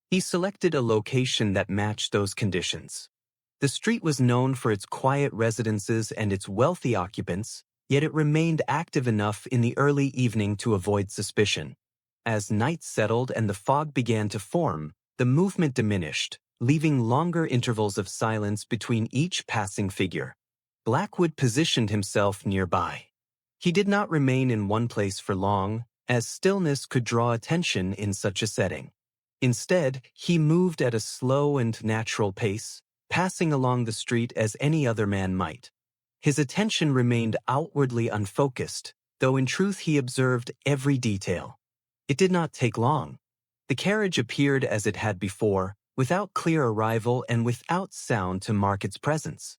He selected a location that matched those conditions. The street was known for its quiet residences and its wealthy occupants, yet it remained active enough in the early evening to avoid suspicion. As night settled and the fog began to form, the movement diminished, leaving longer intervals of silence between each passing figure. Blackwood positioned himself nearby. He did not remain in one place for long, as stillness could draw attention in such a setting. Instead, he moved at a slow and natural pace, passing along the street as any other man might. His attention remained outwardly unfocused, though in truth he observed every detail. It did not take long. The carriage appeared as it had before, without clear arrival and without sound to mark its presence.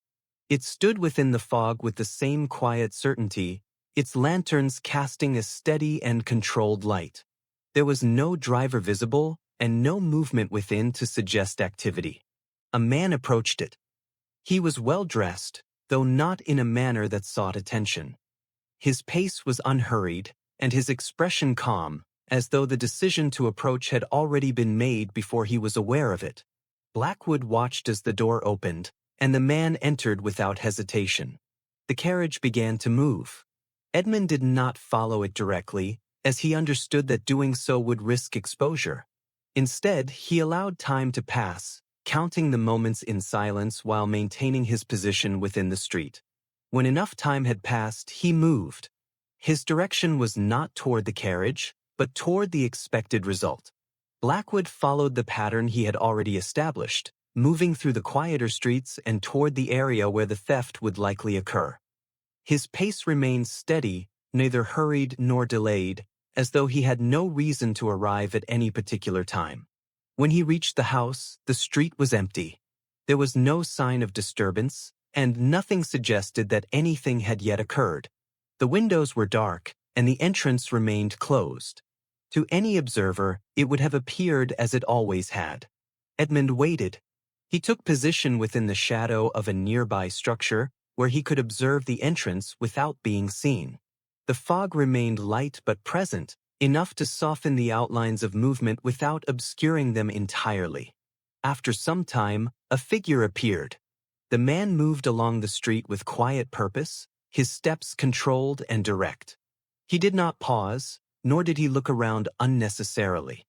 It stood within the fog with the same quiet certainty, its lanterns casting a steady and controlled light. There was no driver visible and no movement within to suggest activity. A man approached it. He was well dressed, though not in a manner that sought attention. His pace was unhurried, and his expression calm, as though the decision to approach had already been made before he was aware of it. Blackwood watched as the door opened, and the man entered without hesitation. The carriage began to move. Edmund did not follow it directly, as he understood that doing so would risk exposure. Instead, he allowed time to pass, counting the moments in silence while maintaining his position within the street. When enough time had passed, he moved. His direction was not toward the carriage, but toward the expected result. Blackwood followed the pattern he had already established, moving through the quieter streets and toward the area where the theft would likely occur. His pace remained steady, neither hurried nor delayed, as though he had no reason to arrive at any particular time. When he reached the house, the street was empty. There was no sign of disturbance, and nothing suggested that anything had yet occurred. The windows were dark, and the entrance remained closed. To any observer, it would have appeared as it always had. Edmund waited. He took position within the shadow of a nearby structure, where he could observe the entrance without being seen. The fog remained light but present, enough to soften the outlines of movement without obscuring them entirely. After some time, a figure appeared. The man moved along the street with quiet purpose, his steps controlled and direct. He did not pause, nor did he look around unnecessarily.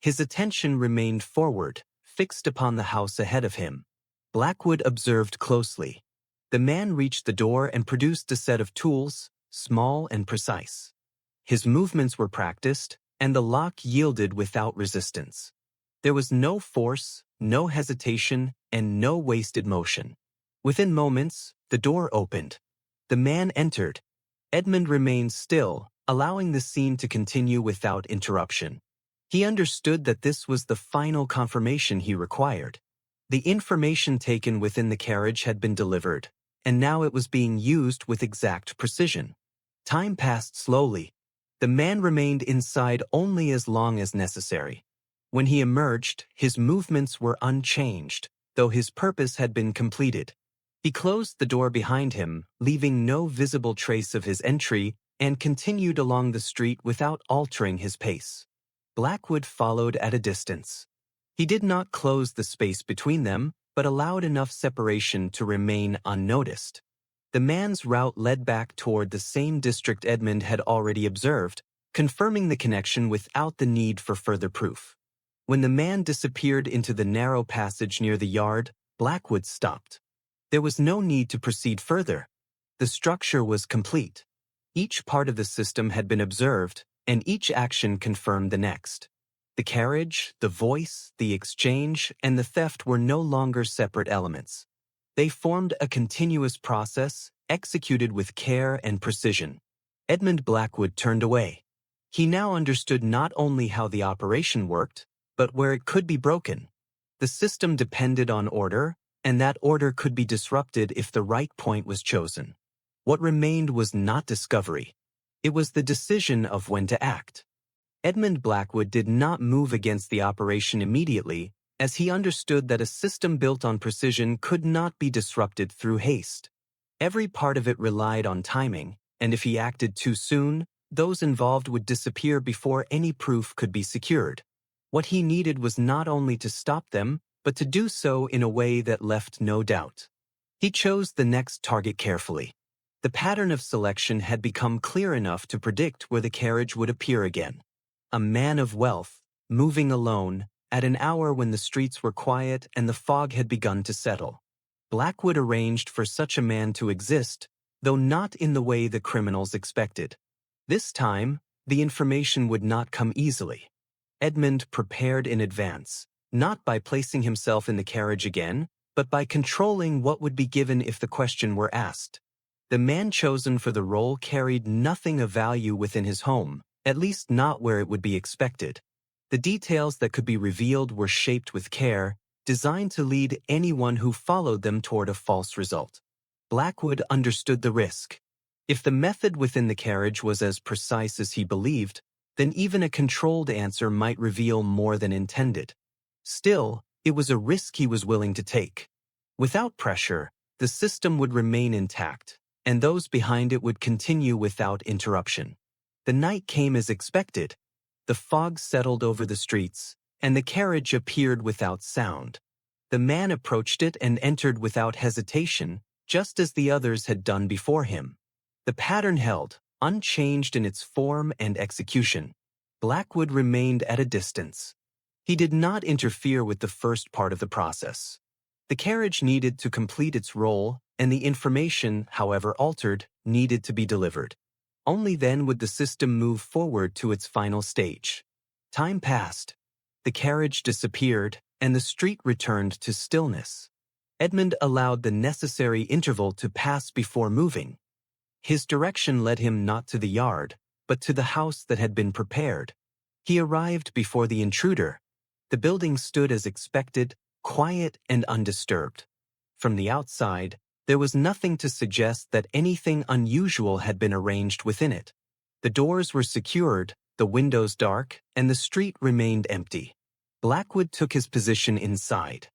His attention remained forward, fixed upon the house ahead of him. Blackwood observed closely. The man reached the door and produced a set of tools, small and precise. His movements were practiced, and the lock yielded without resistance. There was no force, no hesitation, and no wasted motion. Within moments, the door opened. The man entered. Edmund remained still, allowing the scene to continue without interruption. He understood that this was the final confirmation he required. The information taken within the carriage had been delivered, and now it was being used with exact precision. Time passed slowly. The man remained inside only as long as necessary. When he emerged, his movements were unchanged, though his purpose had been completed. He closed the door behind him, leaving no visible trace of his entry, and continued along the street without altering his pace. Blackwood followed at a distance. He did not close the space between them, but allowed enough separation to remain unnoticed. The man's route led back toward the same district Edmund had already observed, confirming the connection without the need for further proof. When the man disappeared into the narrow passage near the yard, Blackwood stopped. There was no need to proceed further. The structure was complete. Each part of the system had been observed, and each action confirmed the next. The carriage, the voice, the exchange, and the theft were no longer separate elements. They formed a continuous process, executed with care and precision. Edmund Blackwood turned away. He now understood not only how the operation worked, but where it could be broken. The system depended on order, and that order could be disrupted if the right point was chosen. What remained was not discovery. It was the decision of when to act. Edmund Blackwood did not move against the operation immediately, as he understood that a system built on precision could not be disrupted through haste. Every part of it relied on timing, and if he acted too soon, those involved would disappear before any proof could be secured. What he needed was not only to stop them, but to do so in a way that left no doubt. He chose the next target carefully. The pattern of selection had become clear enough to predict where the carriage would appear again. a man of wealth, moving alone, at an hour when the streets were quiet and the fog had begun to settle. Blackwood arranged for such a man to exist, though not in the way the criminals expected. This time, the information would not come easily. Edmund prepared in advance, not by placing himself in the carriage again, but by controlling what would be given if the question were asked. The man chosen for the role carried nothing of value within his home, at least not where it would be expected. The details that could be revealed were shaped with care, designed to lead anyone who followed them toward a false result. Blackwood understood the risk. If the method within the carriage was as precise as he believed, then even a controlled answer might reveal more than intended. Still, it was a risk he was willing to take. Without pressure, the system would remain intact, and those behind it would continue without interruption. The night came as expected. The fog settled over the streets, and the carriage appeared without sound. The man approached it and entered without hesitation, just as the others had done before him. The pattern held, unchanged in its form and execution. Blackwood remained at a distance. He did not interfere with the first part of the process. The carriage needed to complete its role, and the information, however altered, needed to be delivered. Only then would the system move forward to its final stage. Time passed. The carriage disappeared, and the street returned to stillness. Edmund allowed the necessary interval to pass before moving. His direction led him not to the yard, but to the house that had been prepared. He arrived before the intruder. The building stood as expected, quiet and undisturbed. From the outside, there was nothing to suggest that anything unusual had been arranged within it. The doors were secured, the windows dark, and the street remained empty. Blackwood took his position inside.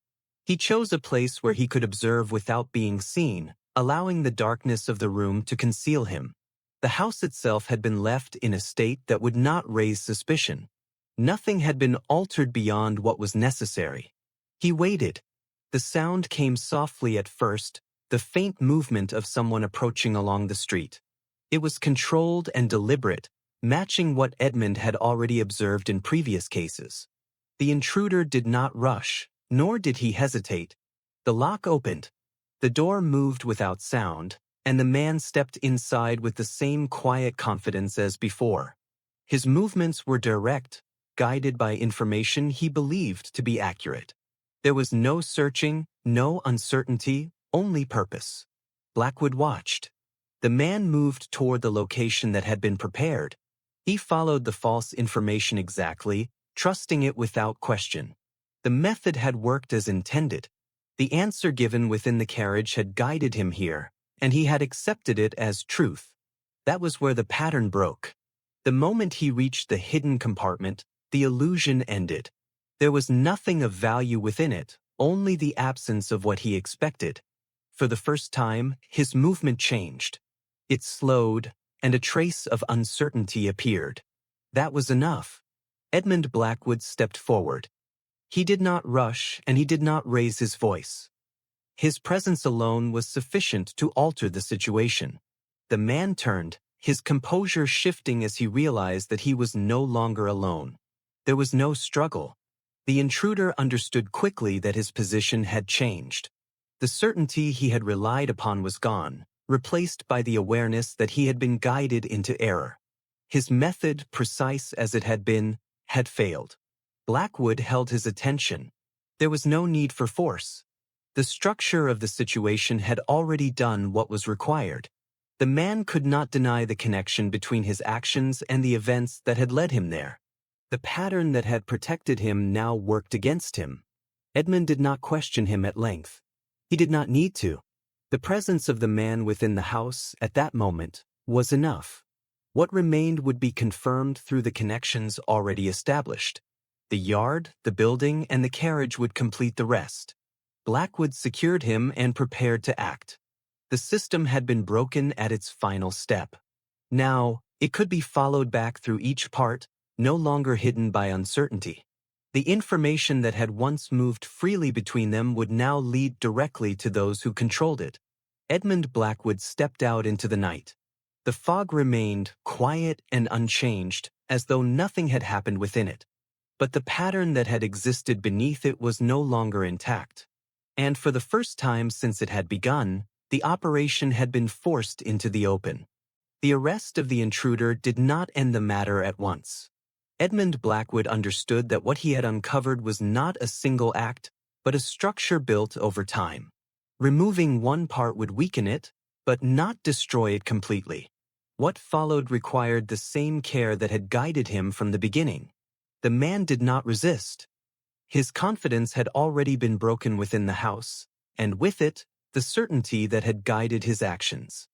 He chose a place where he could observe without being seen, allowing the darkness of the room to conceal him. The house itself had been left in a state that would not raise suspicion. Nothing had been altered beyond what was necessary. He waited. The sound came softly at first, the faint movement of someone approaching along the street. It was controlled and deliberate, matching what Edmund had already observed in previous cases. The intruder did not rush, nor did he hesitate. The lock opened. The door moved without sound, and the man stepped inside with the same quiet confidence as before. His movements were direct, guided by information he believed to be accurate. There was no searching, no uncertainty, only purpose. Blackwood watched. The man moved toward the location that had been prepared. He followed the false information exactly, trusting it without question. The method had worked as intended. The answer given within the carriage had guided him here, and he had accepted it as truth. That was where the pattern broke. The moment he reached the hidden compartment, the illusion ended. There was nothing of value within it, only the absence of what he expected. For the first time, his movement changed. It slowed, and a trace of uncertainty appeared. That was enough. Edmund Blackwood stepped forward. He did not rush, and he did not raise his voice. His presence alone was sufficient to alter the situation. The man turned, his composure shifting as he realized that he was no longer alone. There was no struggle. The intruder understood quickly that his position had changed. The certainty he had relied upon was gone, replaced by the awareness that he had been guided into error. His method, precise as it had been, had failed. Blackwood held his attention. There was no need for force. The structure of the situation had already done what was required. The man could not deny the connection between his actions and the events that had led him there. The pattern that had protected him now worked against him. Edmund did not question him at length. He did not need to. The presence of the man within the house at that moment was enough. What remained would be confirmed through the connections already established. The yard, the building, and the carriage would complete the rest. Blackwood secured him and prepared to act. The system had been broken at its final step. Now, it could be followed back through each part, no longer hidden by uncertainty. The information that had once moved freely between them would now lead directly to those who controlled it. Edmund Blackwood stepped out into the night. The fog remained quiet and unchanged, as though nothing had happened within it. But the pattern that had existed beneath it was no longer intact. And for the first time since it had begun, the operation had been forced into the open. The arrest of the intruder did not end the matter at once. Edmund Blackwood understood that what he had uncovered was not a single act, but a structure built over time. Removing one part would weaken it, but not destroy it completely. What followed required the same care that had guided him from the beginning. The man did not resist. His confidence had already been broken within the house, and with it, the certainty that had guided his actions.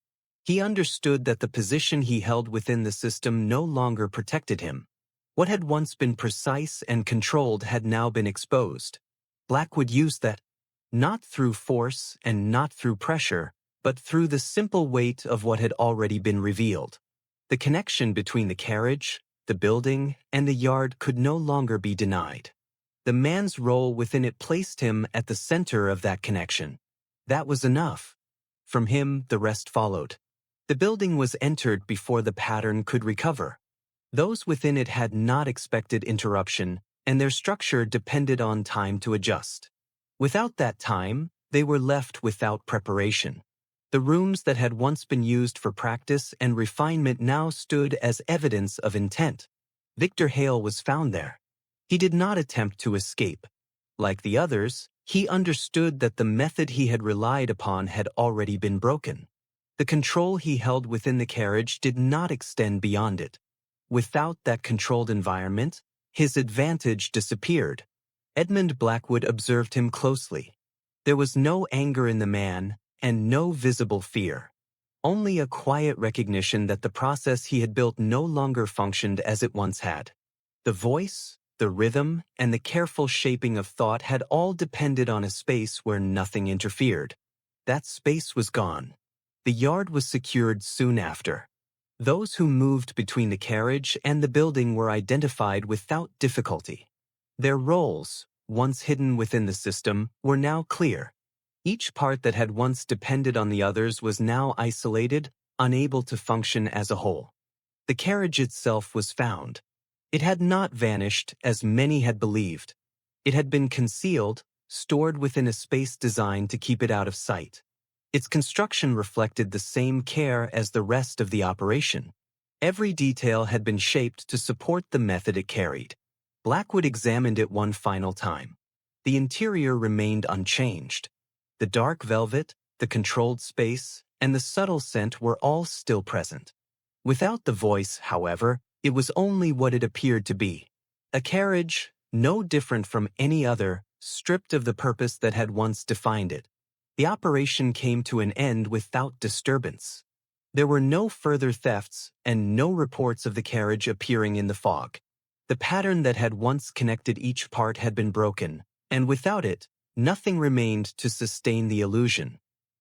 He understood that the position he held within the system no longer protected him. What had once been precise and controlled had now been exposed. Blackwood used that, not through force and not through pressure, but through the simple weight of what had already been revealed. The connection between the carriage, the building, and the yard could no longer be denied. The man's role within it placed him at the center of that connection. That was enough. From him, the rest followed. The building was entered before the pattern could recover. Those within it had not expected interruption, and their structure depended on time to adjust. Without that time, they were left without preparation. The rooms that had once been used for practice and refinement now stood as evidence of intent. Victor Hale was found there. He did not attempt to escape. Like the others, he understood that the method he had relied upon had already been broken. The control he held within the carriage did not extend beyond it. Without that controlled environment, his advantage disappeared. Edmund Blackwood observed him closely. There was no anger in the man, and no visible fear. Only a quiet recognition that the process he had built no longer functioned as it once had. The voice, the rhythm, and the careful shaping of thought had all depended on a space where nothing interfered. That space was gone. The yard was secured soon after. Those who moved between the carriage and the building were identified without difficulty. Their roles, once hidden within the system, were now clear. Each part that had once depended on the others was now isolated, unable to function as a whole. The carriage itself was found. It had not vanished, as many had believed. It had been concealed, stored within a space designed to keep it out of sight. Its construction reflected the same care as the rest of the operation. Every detail had been shaped to support the method it carried. Blackwood examined it one final time. The interior remained unchanged. The dark velvet, the controlled space, and the subtle scent were all still present. Without the voice, however, it was only what it appeared to be. A carriage, no different from any other, stripped of the purpose that had once defined it. The operation came to an end without disturbance. There were no further thefts and no reports of the carriage appearing in the fog. The pattern that had once connected each part had been broken, and without it, nothing remained to sustain the illusion.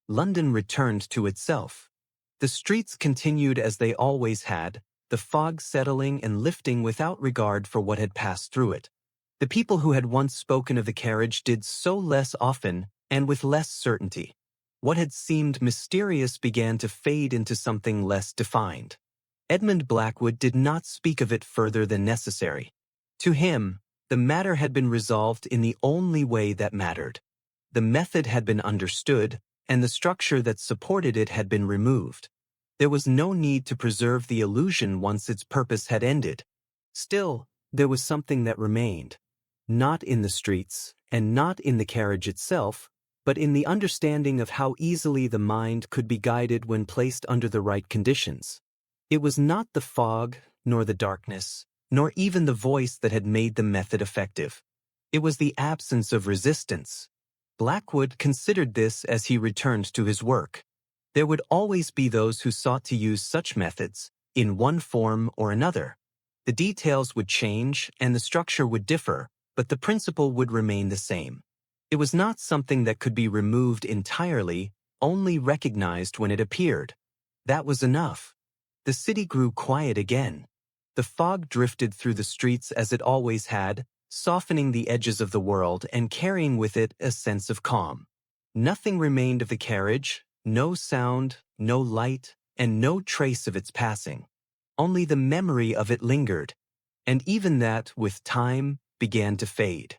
London returned to itself. The streets continued as they always had, the fog settling and lifting without regard for what had passed through it. The people who had once spoken of the carriage did so less often and with less certainty. What had seemed mysterious began to fade into something less defined. Edmund Blackwood did not speak of it further than necessary. To him, the matter had been resolved in the only way that mattered. The method had been understood, and the structure that supported it had been removed. There was no need to preserve the illusion once its purpose had ended. Still, there was something that remained. Not in the streets, and not in the carriage itself, but in the understanding of how easily the mind could be guided when placed under the right conditions. It was not the fog, nor the darkness, nor even the voice that had made the method effective. It was the absence of resistance. Blackwood considered this as he returned to his work. There would always be those who sought to use such methods, in one form or another. The details would change and the structure would differ, but the principle would remain the same. It was not something that could be removed entirely, only recognized when it appeared. That was enough. The city grew quiet again. The fog drifted through the streets as it always had, softening the edges of the world and carrying with it a sense of calm. Nothing remained of the carriage, no sound, no light, and no trace of its passing. Only the memory of it lingered, And even that, with time, began to fade.